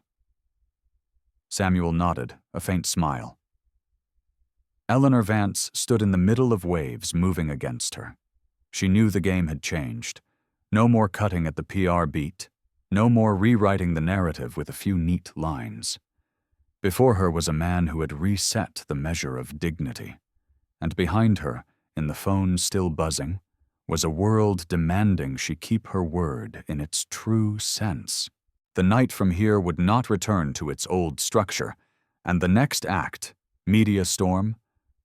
Samuel nodded, a faint smile. Eleanor Vance stood in the middle of waves moving against her. She knew the game had changed. No more cutting at the PR beat. No more rewriting the narrative with a few neat lines. Before her was a man who had reset the measure of dignity. And behind her, in the phone still buzzing, was a world demanding she keep her word in its true sense. The night from here would not return to its old structure, and the next act, media storm,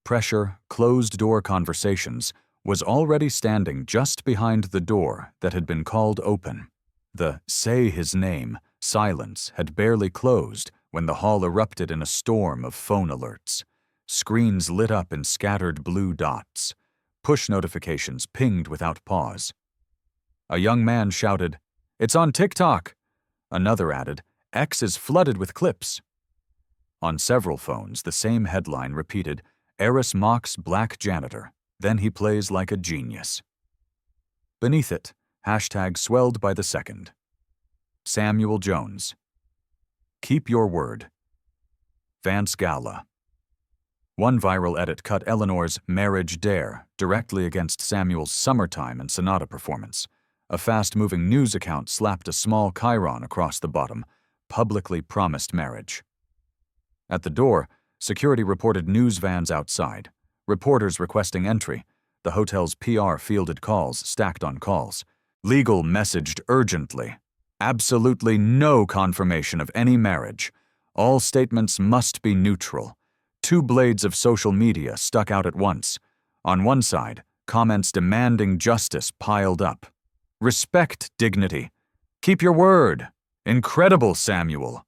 pressure, closed-door conversations, was already standing just behind the door that had been called open. The "say his name" silence had barely closed when the hall erupted in a storm of phone alerts. Screens lit up in scattered blue dots. Push notifications pinged without pause. A young man shouted, "It's on TikTok!" Another added, "X is flooded with clips." On several phones, the same headline repeated, "Heiress mocks black janitor, then he plays like a genius." Beneath it, hashtag swelled by the second. Samuel Jones. Keep your word. Vance Gala. One viral edit cut Eleanor's Marriage Dare directly against Samuel's Summertime and Sonata performance. A fast-moving news account slapped a small chyron across the bottom, publicly promised marriage. At the door, security reported news vans outside, reporters requesting entry, the hotel's PR fielded calls stacked on calls. Legal messaged urgently. Absolutely no confirmation of any marriage. All statements must be neutral. Two blades of social media stuck out at once. On one side, comments demanding justice piled up. "Respect dignity. Keep your word. Incredible, Samuel."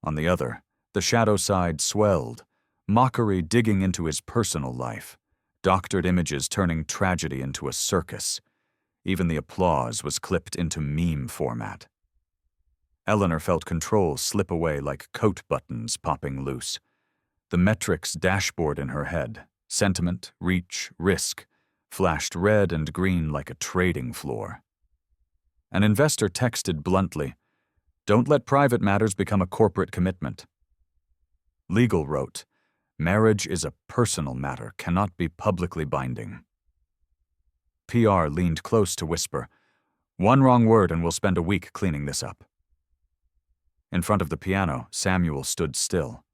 On the other, the shadow side swelled, mockery digging into his personal life, doctored images turning tragedy into a circus. Even the applause was clipped into meme format. Eleanor felt control slip away like coat buttons popping loose. The metrics dashboard in her head, sentiment, reach, risk, flashed red and green like a trading floor. An investor texted bluntly, "Don't let private matters become a corporate commitment." Legal wrote, "Marriage is a personal matter, cannot be publicly binding." PR leaned close to whisper, "One wrong word and we'll spend a week cleaning this up." In front of the piano, Samuel stood still.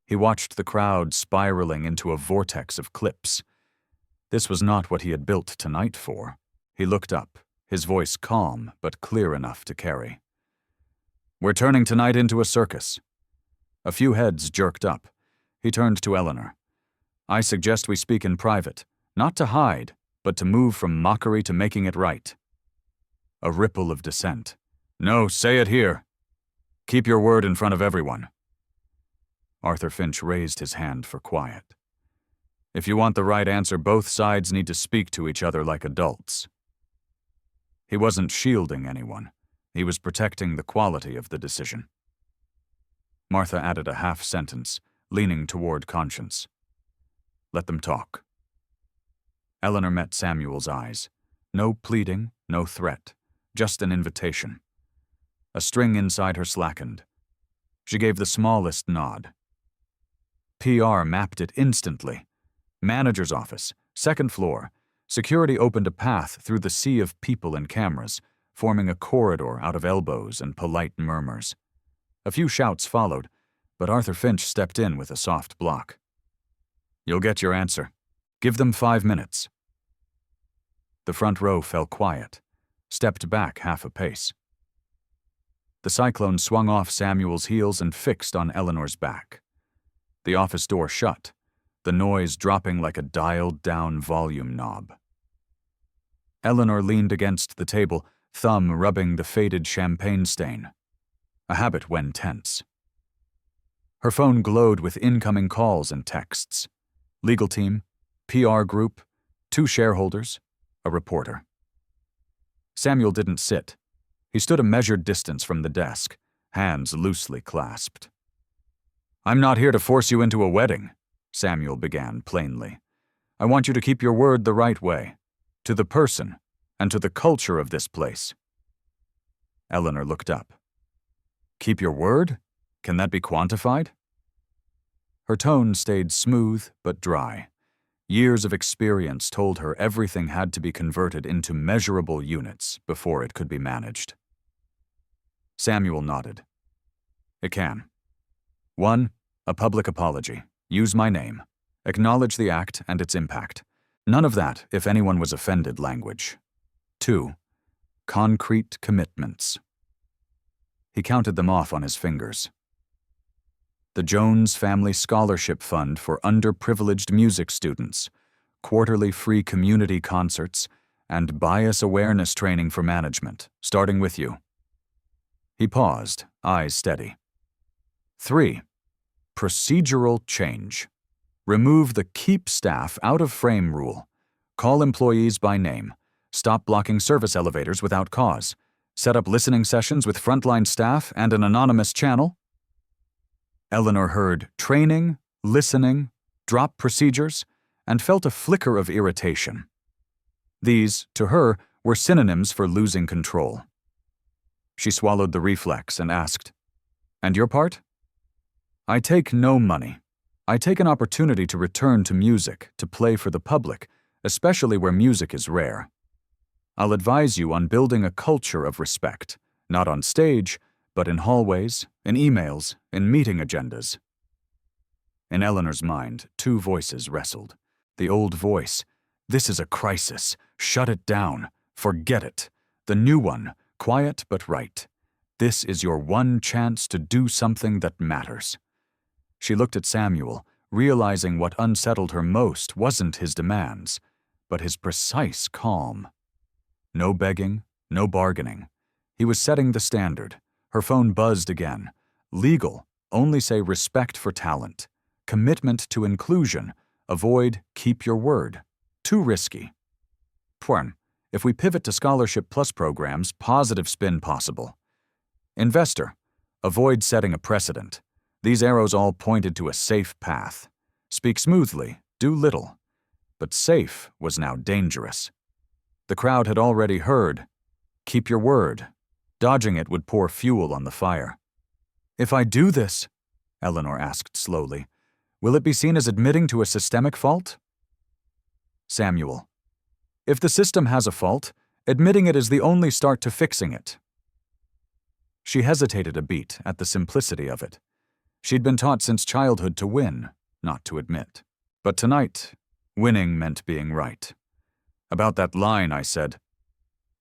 He watched the crowd spiraling into a vortex of clips. This was not what he had built tonight for. He looked up, his voice calm but clear enough to carry. "We're turning tonight into a circus." A few heads jerked up. He turned to Eleanor. "I suggest we speak in private, not to hide, but to move from mockery to making it right." A ripple of dissent. "No, say it here. Keep your word in front of everyone." Arthur Finch raised his hand for quiet. "If you want the right answer, both sides need to speak to each other like adults." He wasn't shielding anyone. He was protecting the quality of the decision. Martha added a half sentence, leaning toward conscience. "Let them talk." Eleanor met Samuel's eyes. No pleading, no threat, just an invitation. A string inside her slackened. She gave the smallest nod. PR mapped it instantly. Manager's office, second floor. Security opened a path through the sea of people and cameras, forming a corridor out of elbows and polite murmurs. A few shouts followed, but Arthur Finch stepped in with a soft block. "You'll get your answer. Give them 5 minutes." The front row fell quiet, stepped back half a pace. The cyclone swung off Samuel's heels and fixed on Eleanor's back. The office door shut, the noise dropping like a dialed-down volume knob. Eleanor leaned against the table, thumb rubbing the faded champagne stain, a habit when tense. Her phone glowed with incoming calls and texts. Legal team, PR group, 2 shareholders, a reporter. Samuel didn't sit. He stood a measured distance from the desk, hands loosely clasped. "I'm not here to force you into a wedding," Samuel began plainly. "I want you to keep your word the right way, to the person and to the culture of this place." Eleanor looked up. "Keep your word? Can that be quantified?" Her tone stayed smooth but dry. Years of experience told her everything had to be converted into measurable units before it could be managed. Samuel nodded. "It can. 1, a public apology. Use my name. Acknowledge the act and its impact. None of that, if anyone was offended, language. 2. Concrete commitments. He counted them off on his fingers. The Jones Family Scholarship Fund for underprivileged music students, quarterly free community concerts, and bias awareness training for management, starting with you. He paused, eyes steady. 3. Procedural change. Remove the keep staff out of frame rule. Call employees by name. Stop blocking service elevators without cause. Set up listening sessions with frontline staff and an anonymous channel. Eleanor heard training, listening, drop procedures, and felt a flicker of irritation. These, to her, were synonyms for losing control. She swallowed the reflex and asked, "And your part?" "I take no money. I take an opportunity to return to music, to play for the public, especially where music is rare. I'll advise you on building a culture of respect, not on stage, but in hallways, in emails, in meeting agendas." In Eleanor's mind, 2 voices wrestled. The old voice, "This is a crisis. Shut it down. Forget it." The new one, quiet but right. "This is your one chance to do something that matters." She looked at Samuel, realizing what unsettled her most wasn't his demands, but his precise calm. No begging, no bargaining. He was setting the standard. Her phone buzzed again. Legal, only say respect for talent. Commitment to inclusion, avoid keep your word. Too risky. Porn, if we pivot to Scholarship Plus programs, positive spin possible. Investor, avoid setting a precedent. These arrows all pointed to a safe path. Speak smoothly, do little. But safe was now dangerous. The crowd had already heard. Keep your word. Dodging it would pour fuel on the fire. "If I do this," Eleanor asked slowly, "will it be seen as admitting to a systemic fault?" Samuel, "If the system has a fault, admitting it is the only start to fixing it." She hesitated a beat at the simplicity of it. She'd been taught since childhood to win, not to admit. But tonight, winning meant being right. "About that line, I said."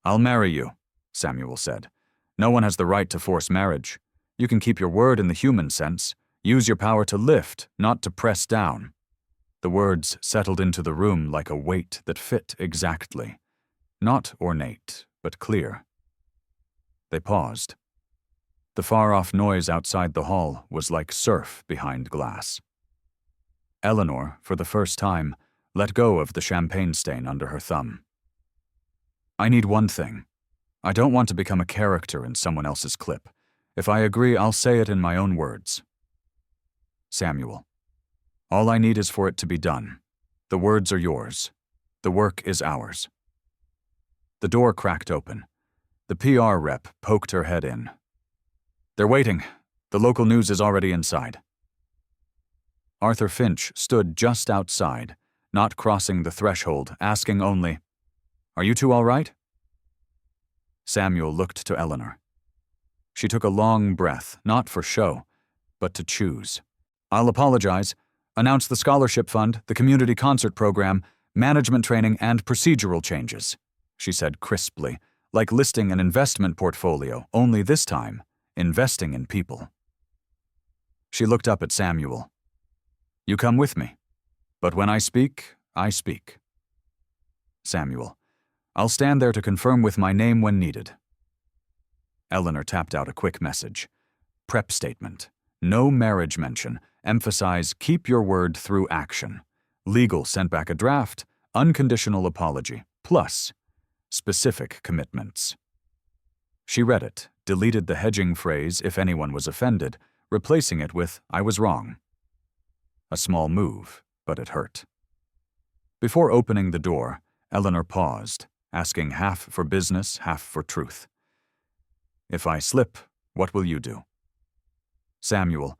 "I'll marry you," Samuel said. "No one has the right to force marriage. You can keep your word in the human sense. Use your power to lift, not to press down." The words settled into the room like a weight that fit exactly. Not ornate, but clear. They paused. The far-off noise outside the hall was like surf behind glass. Eleanor, for the first time, let go of the champagne stain under her thumb. "I need one thing. I don't want to become a character in someone else's clip. If I agree, I'll say it in my own words." Samuel, "All I need is for it to be done. The words are yours. The work is ours." The door cracked open. The PR rep poked her head in. "They're waiting. The local news is already inside." Arthur Finch stood just outside, not crossing the threshold, asking only, "Are you two all right?" Samuel looked to Eleanor. She took a long breath, not for show, but to choose. "I'll apologize. Announce the scholarship fund, the community concert program, management training, and procedural changes," she said crisply, like listing an investment portfolio, only this time, investing in people. She looked up at Samuel. "You come with me. But when I speak, I speak." Samuel, "I'll stand there to confirm with my name when needed." Eleanor tapped out a quick message. Prep statement. No marriage mention. Emphasize keep your word through action. Legal sent back a draft. Unconditional apology. Plus specific commitments. She read it, deleted the hedging phrase if anyone was offended, replacing it with "I was wrong." A small move, but it hurt. Before opening the door, Eleanor paused, asking half for business, half for truth. "If I slip, what will you do?" Samuel,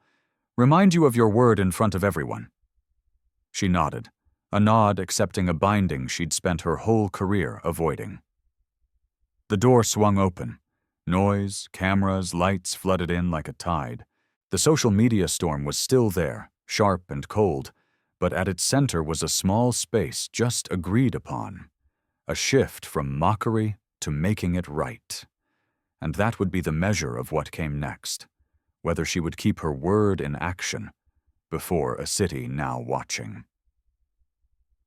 "Remind you of your word in front of everyone." She nodded, a nod accepting a binding she'd spent her whole career avoiding. The door swung open. Noise, cameras, lights flooded in like a tide. The social media storm was still there, sharp and cold, but at its center was a small space just agreed upon, a shift from mockery to making it right. And that would be the measure of what came next, whether she would keep her word in action before a city now watching.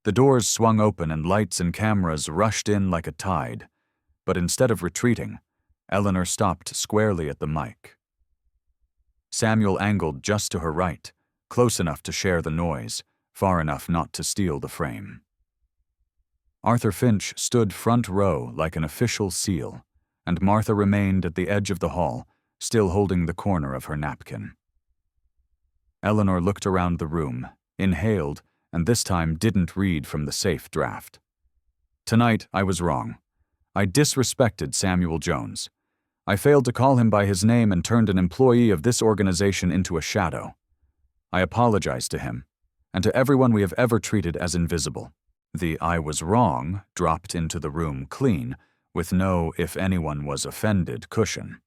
The doors swung open and lights and cameras rushed in like a tide, but instead of retreating, Eleanor stopped squarely at the mic. Samuel angled just to her right, close enough to share the noise, far enough not to steal the frame. Arthur Finch stood front row like an official seal, and Martha remained at the edge of the hall, still holding the corner of her napkin. Eleanor looked around the room, inhaled, and this time didn't read from the safe draft. Tonight, I was wrong. I disrespected Samuel Jones. I failed to call him by his name and turned an employee of this organization into a shadow. I apologize to him, and to everyone we have ever treated as invisible. The "I was wrong" dropped into the room clean, with no "if anyone was offended" cushion.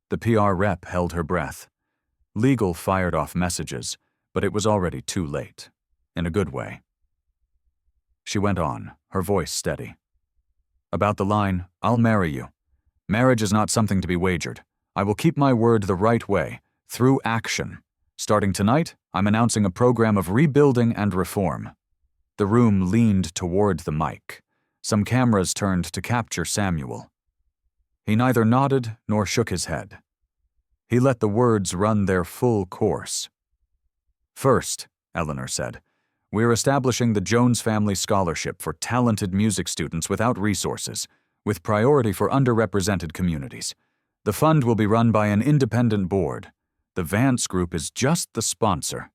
The PR rep held her breath. Legal fired off messages, but it was already too late, in a good way. She went on, her voice steady. About the line, "I'll marry you. Marriage is not something to be wagered. I will keep my word the right way, through action. Starting tonight, I'm announcing a program of rebuilding and reform." The room leaned toward the mic. Some cameras turned to capture Samuel. He neither nodded nor shook his head. He let the words run their full course. "First," Eleanor said, "we're establishing the Jones Family Scholarship for talented music students without resources, with priority for underrepresented communities. The fund will be run by an independent board. The Vance Group is just the sponsor."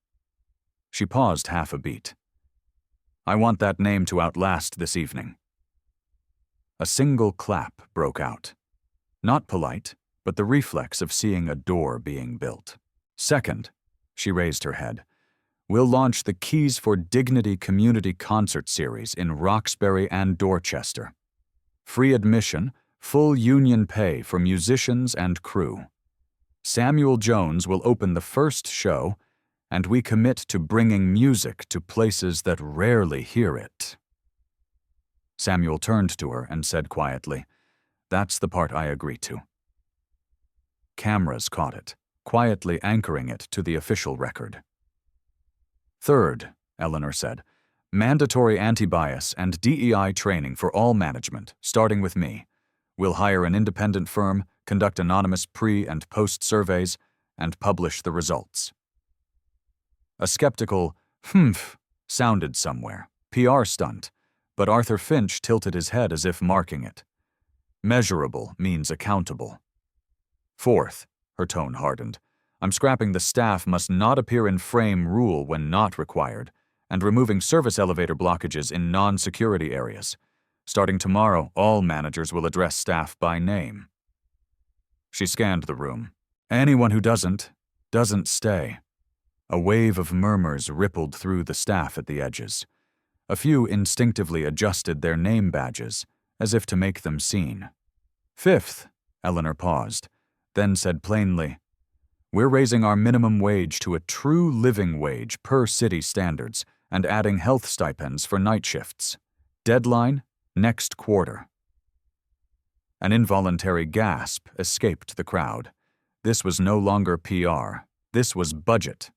She paused half a beat. "I want that name to outlast this evening." A single clap broke out. Not polite, but the reflex of seeing a door being built. "Second," she raised her head, "we'll launch the Keys for Dignity Community Concert Series in Roxbury and Dorchester. Free admission, full union pay for musicians and crew. Samuel Jones will open the first show, and we commit to bringing music to places that rarely hear it." Samuel turned to her and said quietly, "That's the part I agree to." Cameras caught it, quietly anchoring it to the official record. "Third," Eleanor said, "mandatory anti-bias and DEI training for all management, starting with me. We'll hire an independent firm, conduct anonymous pre- and post-surveys, and publish the results." A skeptical "humph" sounded somewhere, PR stunt, but Arthur Finch tilted his head as if marking it. "Measurable means accountable." "Fourth," her tone hardened, "I'm scrapping the staff must not appear in frame rule when not required, and removing service elevator blockages in non-security areas. Starting tomorrow, all managers will address staff by name." She scanned the room. "Anyone who doesn't stay." A wave of murmurs rippled through the staff at the edges. A few instinctively adjusted their name badges, as if to make them seen. "Fifth," Eleanor paused, then said plainly, "We're raising our minimum wage to a true living wage per city standards and adding health stipends for night shifts. Deadline, next quarter." An involuntary gasp escaped the crowd. This was no longer PR. This was budget.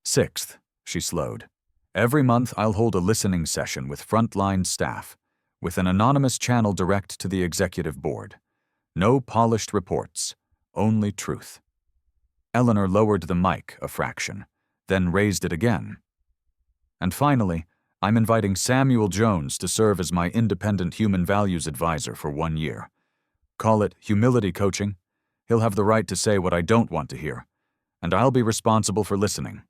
"Sixth," she slowed, "every month I'll hold a listening session with frontline staff, with an anonymous channel direct to the executive board. No polished reports, only truth." Eleanor lowered the mic a fraction, then raised it again. "And finally, I'm inviting Samuel Jones to serve as my independent human values advisor for 1 year. Call it humility coaching. He'll have the right to say what I don't want to hear, and I'll be responsible for listening."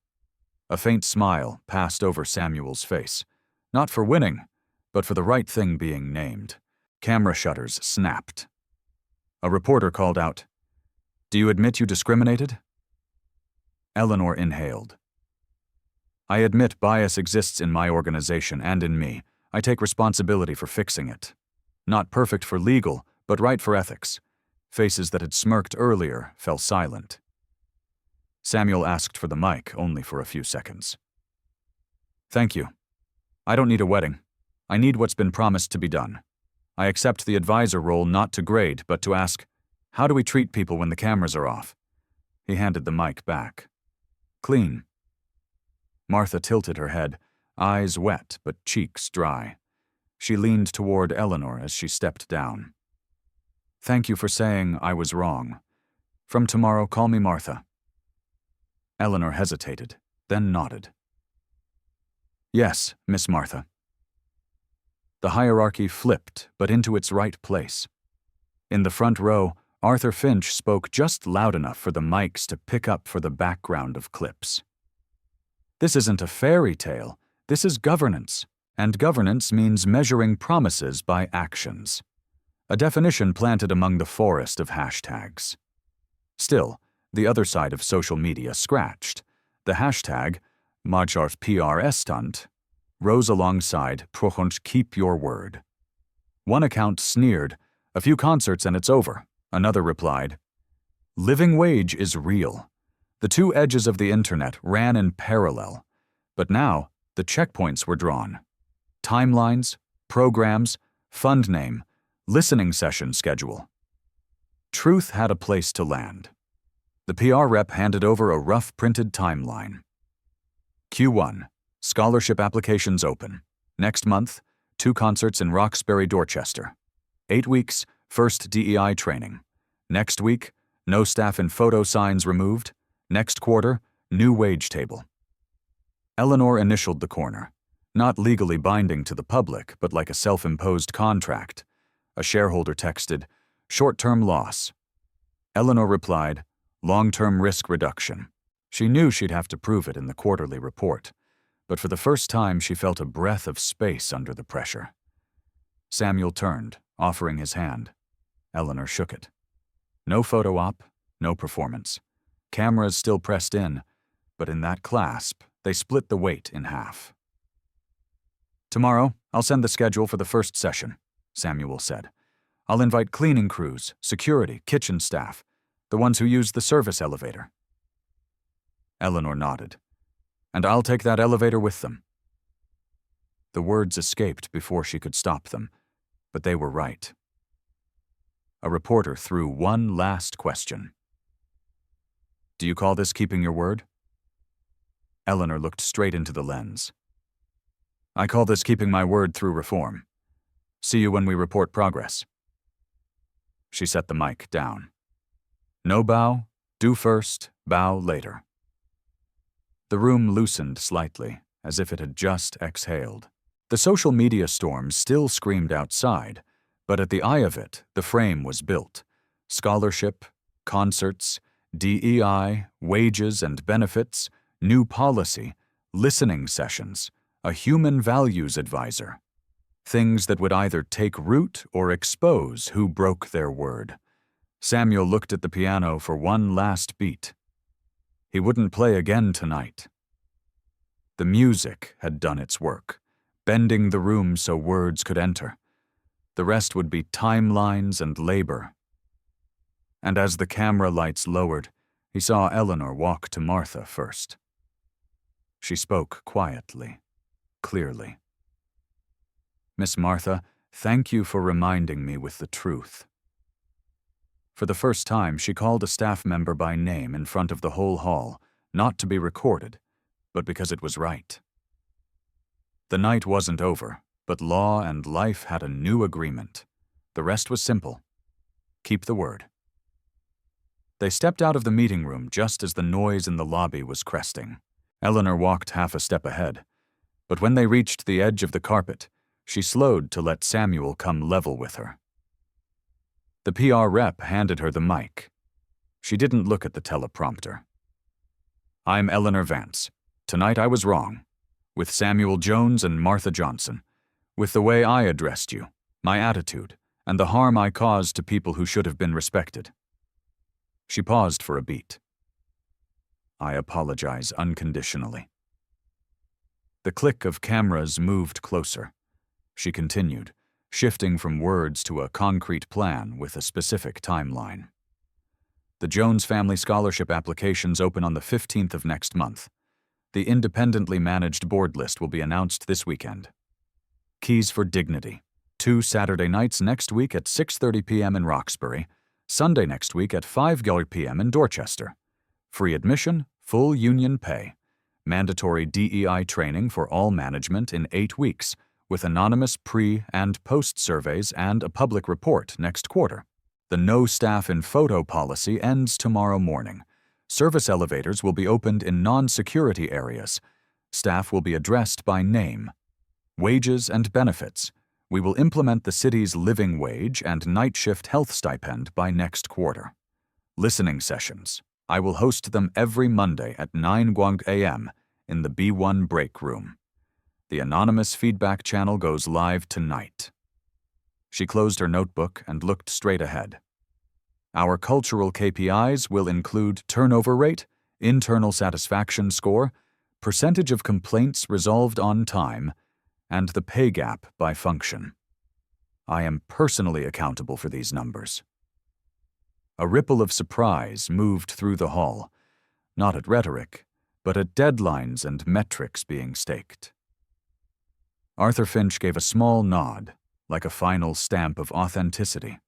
A faint smile passed over Samuel's face, not for winning, but for the right thing being named. Camera shutters snapped. A reporter called out, "Do you admit you discriminated?" Eleanor inhaled. "I admit bias exists in my organization and in me. I take responsibility for fixing it. Not perfect for legal, but right for ethics." Faces that had smirked earlier fell silent. Samuel asked for the mic only for a few seconds. Thank you. I don't need a wedding. I need what's been promised to be done. I accept the advisor role not to grade, but to ask, how do we treat people when the cameras are off? He handed the mic back. Clean. Martha tilted her head, eyes wet but cheeks dry. She leaned toward Eleanor as she stepped down. Thank you for saying I was wrong. From tomorrow, call me Martha. Eleanor hesitated, then nodded. Yes, Miss Martha. The hierarchy flipped, but into its right place. In the front row, Arthur Finch spoke just loud enough for the mics to pick up for the background of clips. This isn't a fairy tale. This is governance, and governance means measuring promises by actions. A definition planted among the forest of hashtags. Still, the other side of social media scratched. The hashtag, Magyars PR stunt, rose alongside Prochont keep your word. One account sneered, a few concerts and it's over. Another replied, living wage is real. The two edges of the internet ran in parallel, but now the checkpoints were drawn. Timelines, programs, fund name, listening session schedule. Truth had a place to land. The PR rep handed over a rough printed timeline. Q1, scholarship applications open. Next month, 2 concerts in Roxbury, Dorchester. 8 weeks, first DEI training. Next week, no staff and photo signs removed. Next quarter, new wage table. Eleanor initialed the corner, not legally binding to the public, but like a self-imposed contract. A shareholder texted, short-term loss. Eleanor replied, long-term risk reduction. She knew she'd have to prove it in the quarterly report, but for the first time she felt a breath of space under the pressure. Samuel turned, offering his hand. Eleanor shook it. No photo op, no performance. Cameras still pressed in, but in that clasp, they split the weight in half. Tomorrow, I'll send the schedule for the first session, Samuel said. I'll invite cleaning crews, security, kitchen staff, the ones who use the service elevator. Eleanor nodded. And I'll take that elevator with them. The words escaped before she could stop them, but they were right. A reporter threw one last question. Do you call this keeping your word? Eleanor looked straight into the lens. I call this keeping my word through reform. See you when we report progress. She set the mic down. No bow, do first, bow later. The room loosened slightly, as if it had just exhaled. The social media storm still screamed outside, but at the eye of it, the frame was built. Scholarship, concerts, DEI, wages and benefits, new policy, listening sessions, a human values advisor. Things that would either take root or expose who broke their word. Samuel looked at the piano for one last beat. He wouldn't play again tonight. The music had done its work, bending the room so words could enter. The rest would be timelines and labor. And as the camera lights lowered, he saw Eleanor walk to Martha first. She spoke quietly, clearly. Miss Martha, thank you for reminding me with the truth. For the first time, she called a staff member by name in front of the whole hall, not to be recorded, but because it was right. The night wasn't over, but law and life had a new agreement. The rest was simple. Keep the word. They stepped out of the meeting room just as the noise in the lobby was cresting. Eleanor walked half a step ahead, but when they reached the edge of the carpet, she slowed to let Samuel come level with her. The PR rep handed her the mic. She didn't look at the teleprompter. I'm Eleanor Vance. Tonight I was wrong. With Samuel Jones and Martha Johnson. With the way I addressed you, my attitude, and the harm I caused to people who should have been respected. She paused for a beat. I apologize unconditionally. The click of cameras moved closer. She continued, shifting from words to a concrete plan with a specific timeline. The Jones Family Scholarship applications open on the 15th of next month. The independently managed board list will be announced this weekend. Keys for Dignity. 2 Saturday nights next week at 6:30 p.m. in Roxbury, Sunday next week at 5:00 p.m. in Dorchester. Free admission, full union pay. Mandatory DEI training for all management in 8 weeks, with anonymous pre- and post-surveys and a public report next quarter. The no staff in photo policy ends tomorrow morning. Service elevators will be opened in non-security areas. Staff will be addressed by name. Wages and benefits. We will implement the city's living wage and night shift health stipend by next quarter. Listening sessions. I will host them every Monday at 9 a.m. in the B1 break room. The anonymous feedback channel goes live tonight. She closed her notebook and looked straight ahead. Our cultural KPIs will include turnover rate, internal satisfaction score, percentage of complaints resolved on time, and the pay gap by function. I am personally accountable for these numbers. A ripple of surprise moved through the hall, not at rhetoric, but at deadlines and metrics being staked. Arthur Finch gave a small nod, like a final stamp of authenticity.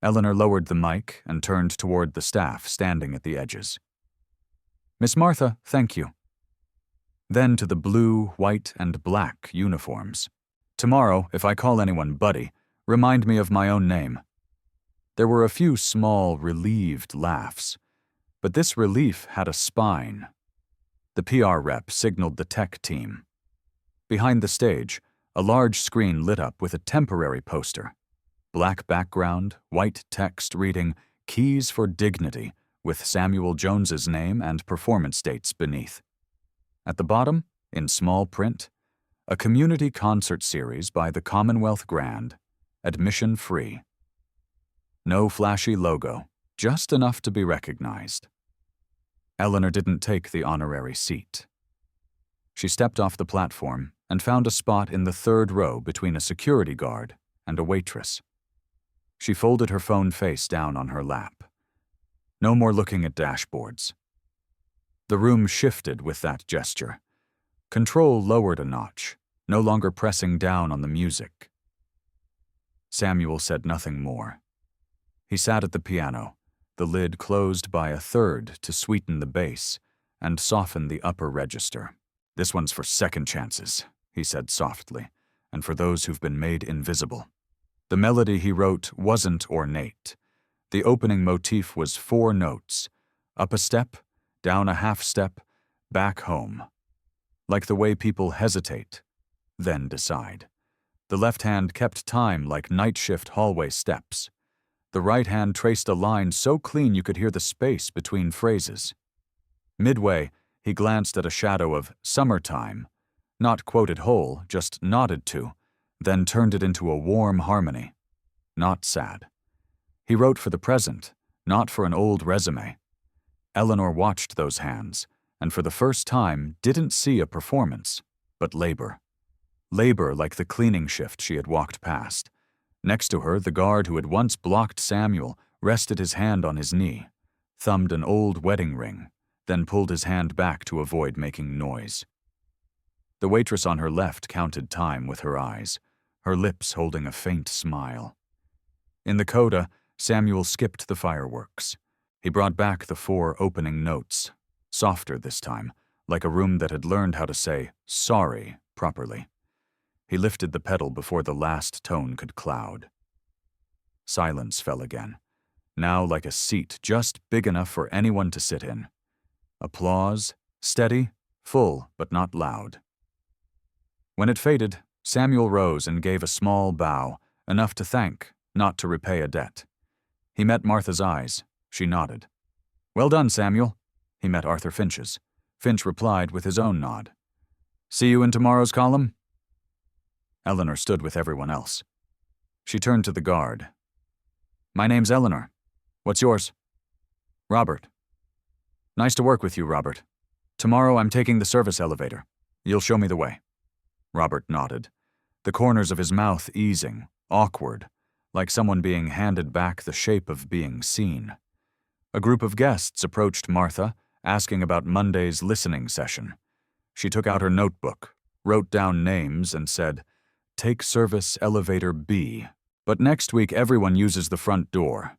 Eleanor lowered the mic and turned toward the staff standing at the edges. Miss Martha, thank you. Then to the blue, white, and black uniforms. Tomorrow, if I call anyone Buddy, remind me of my own name. There were a few small, relieved laughs, but this relief had a spine. The PR rep signaled the tech team. Behind the stage, a large screen lit up with a temporary poster. Black background, white text reading, Keys for Dignity, with Samuel Jones's name and performance dates beneath. At the bottom, in small print, a community concert series by the Commonwealth Grand, admission free. No flashy logo, just enough to be recognized. Eleanor didn't take the honorary seat. She stepped off the platform and found a spot in the 3rd row between a security guard and a waitress. She folded her phone face down on her lap. No more looking at dashboards. The room shifted with that gesture. Control lowered a notch, no longer pressing down on the music. Samuel said nothing more. He sat at the piano, the lid closed by a 3rd to sweeten the bass and soften the upper register. This one's for second chances, he said softly, and for those who've been made invisible. The melody he wrote wasn't ornate. The opening motif was 4 notes, up a step, down a half step, back home. Like the way people hesitate, then decide. The left hand kept time like night shift hallway steps. The right hand traced a line so clean you could hear the space between phrases. Midway, he glanced at a shadow of "summertime," not quoted whole, just nodded to, then turned it into a warm harmony. Not sad. He wrote for the present, not for an old resume. Eleanor watched those hands, and for the first time didn't see a performance, but labor. Labor like the cleaning shift she had walked past. Next to her, the guard who had once blocked Samuel rested his hand on his knee, thumbed an old wedding ring, then pulled his hand back to avoid making noise. The waitress on her left counted time with her eyes, her lips holding a faint smile. In the coda, Samuel skipped the fireworks. He brought back the 4 opening notes, softer this time, like a room that had learned how to say sorry properly. He lifted the pedal before the last tone could cloud. Silence fell again, now like a seat just big enough for anyone to sit in. Applause, steady, full, but not loud. When it faded, Samuel rose and gave a small bow, enough to thank, not to repay a debt. He met Martha's eyes. She nodded. Well done, Samuel. He met Arthur Finch's. Finch replied with his own nod. See you in tomorrow's column? Eleanor stood with everyone else. She turned to the guard. My name's Eleanor. What's yours? Robert. Nice to work with you, Robert. Tomorrow I'm taking the service elevator. You'll show me the way. Robert nodded, the corners of his mouth easing, awkward, like someone being handed back the shape of being seen. A group of guests approached Martha, asking about Monday's listening session. She took out her notebook, wrote down names, and said, "Take service elevator B, but next week everyone uses the front door."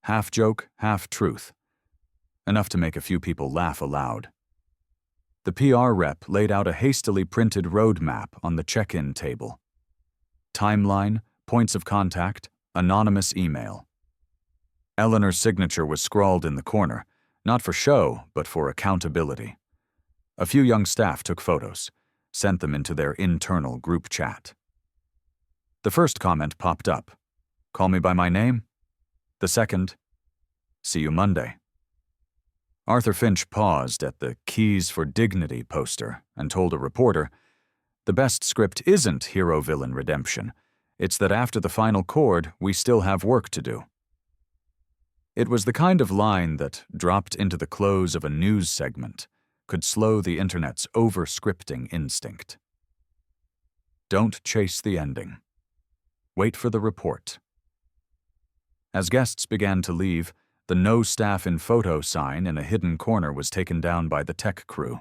Half joke, half truth. Enough to make a few people laugh aloud. The PR rep laid out a hastily printed roadmap on the check-in table. Timeline, points of contact, anonymous email. Eleanor's signature was scrawled in the corner, not for show, but for accountability. A few young staff took photos, sent them into their internal group chat. The first comment popped up, "Call me by my name." The second, "See you Monday." Arthur Finch paused at the Keys for Dignity poster and told a reporter, "The best script isn't hero-villain redemption. It's that after the final chord, we still have work to do." It was the kind of line that, dropped into the close of a news segment, could slow the internet's over-scripting instinct. Don't chase the ending. Wait for the report. As guests began to leave, the "No Staff in Photo" sign in a hidden corner was taken down by the tech crew.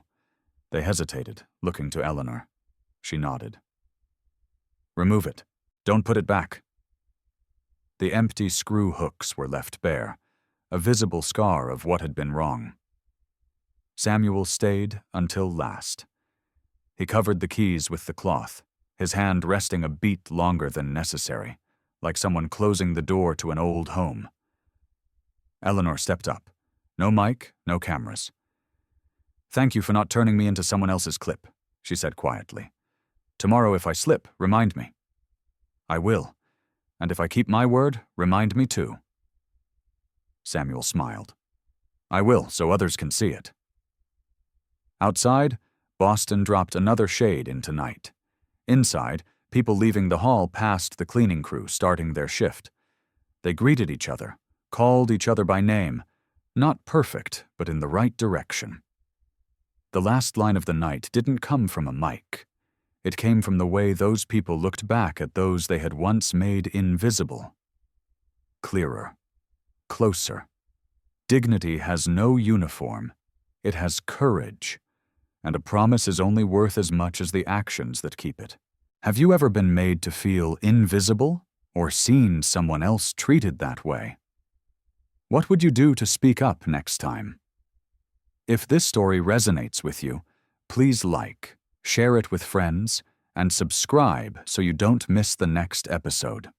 They hesitated, looking to Eleanor. She nodded. "Remove it. Don't put it back." The empty screw hooks were left bare, a visible scar of what had been wrong. Samuel stayed until last. He covered the keys with the cloth, his hand resting a beat longer than necessary, like someone closing the door to an old home. Eleanor stepped up. No mic, no cameras. "Thank you for not turning me into someone else's clip," she said quietly. "Tomorrow if I slip, remind me." "I will. And if I keep my word, remind me too." Samuel smiled. "I will, so others can see it." Outside, Boston dropped another shade into night. Inside, people leaving the hall passed the cleaning crew starting their shift. They greeted each other, called each other by name, not perfect, but in the right direction. The last line of the night didn't come from a mic. It came from the way those people looked back at those they had once made invisible. Clearer. Closer. Dignity has no uniform. It has courage. And a promise is only worth as much as the actions that keep it. Have you ever been made to feel invisible or seen someone else treated that way? What would you do to speak up next time? If this story resonates with you, please like, share it with friends, and subscribe so you don't miss the next episode.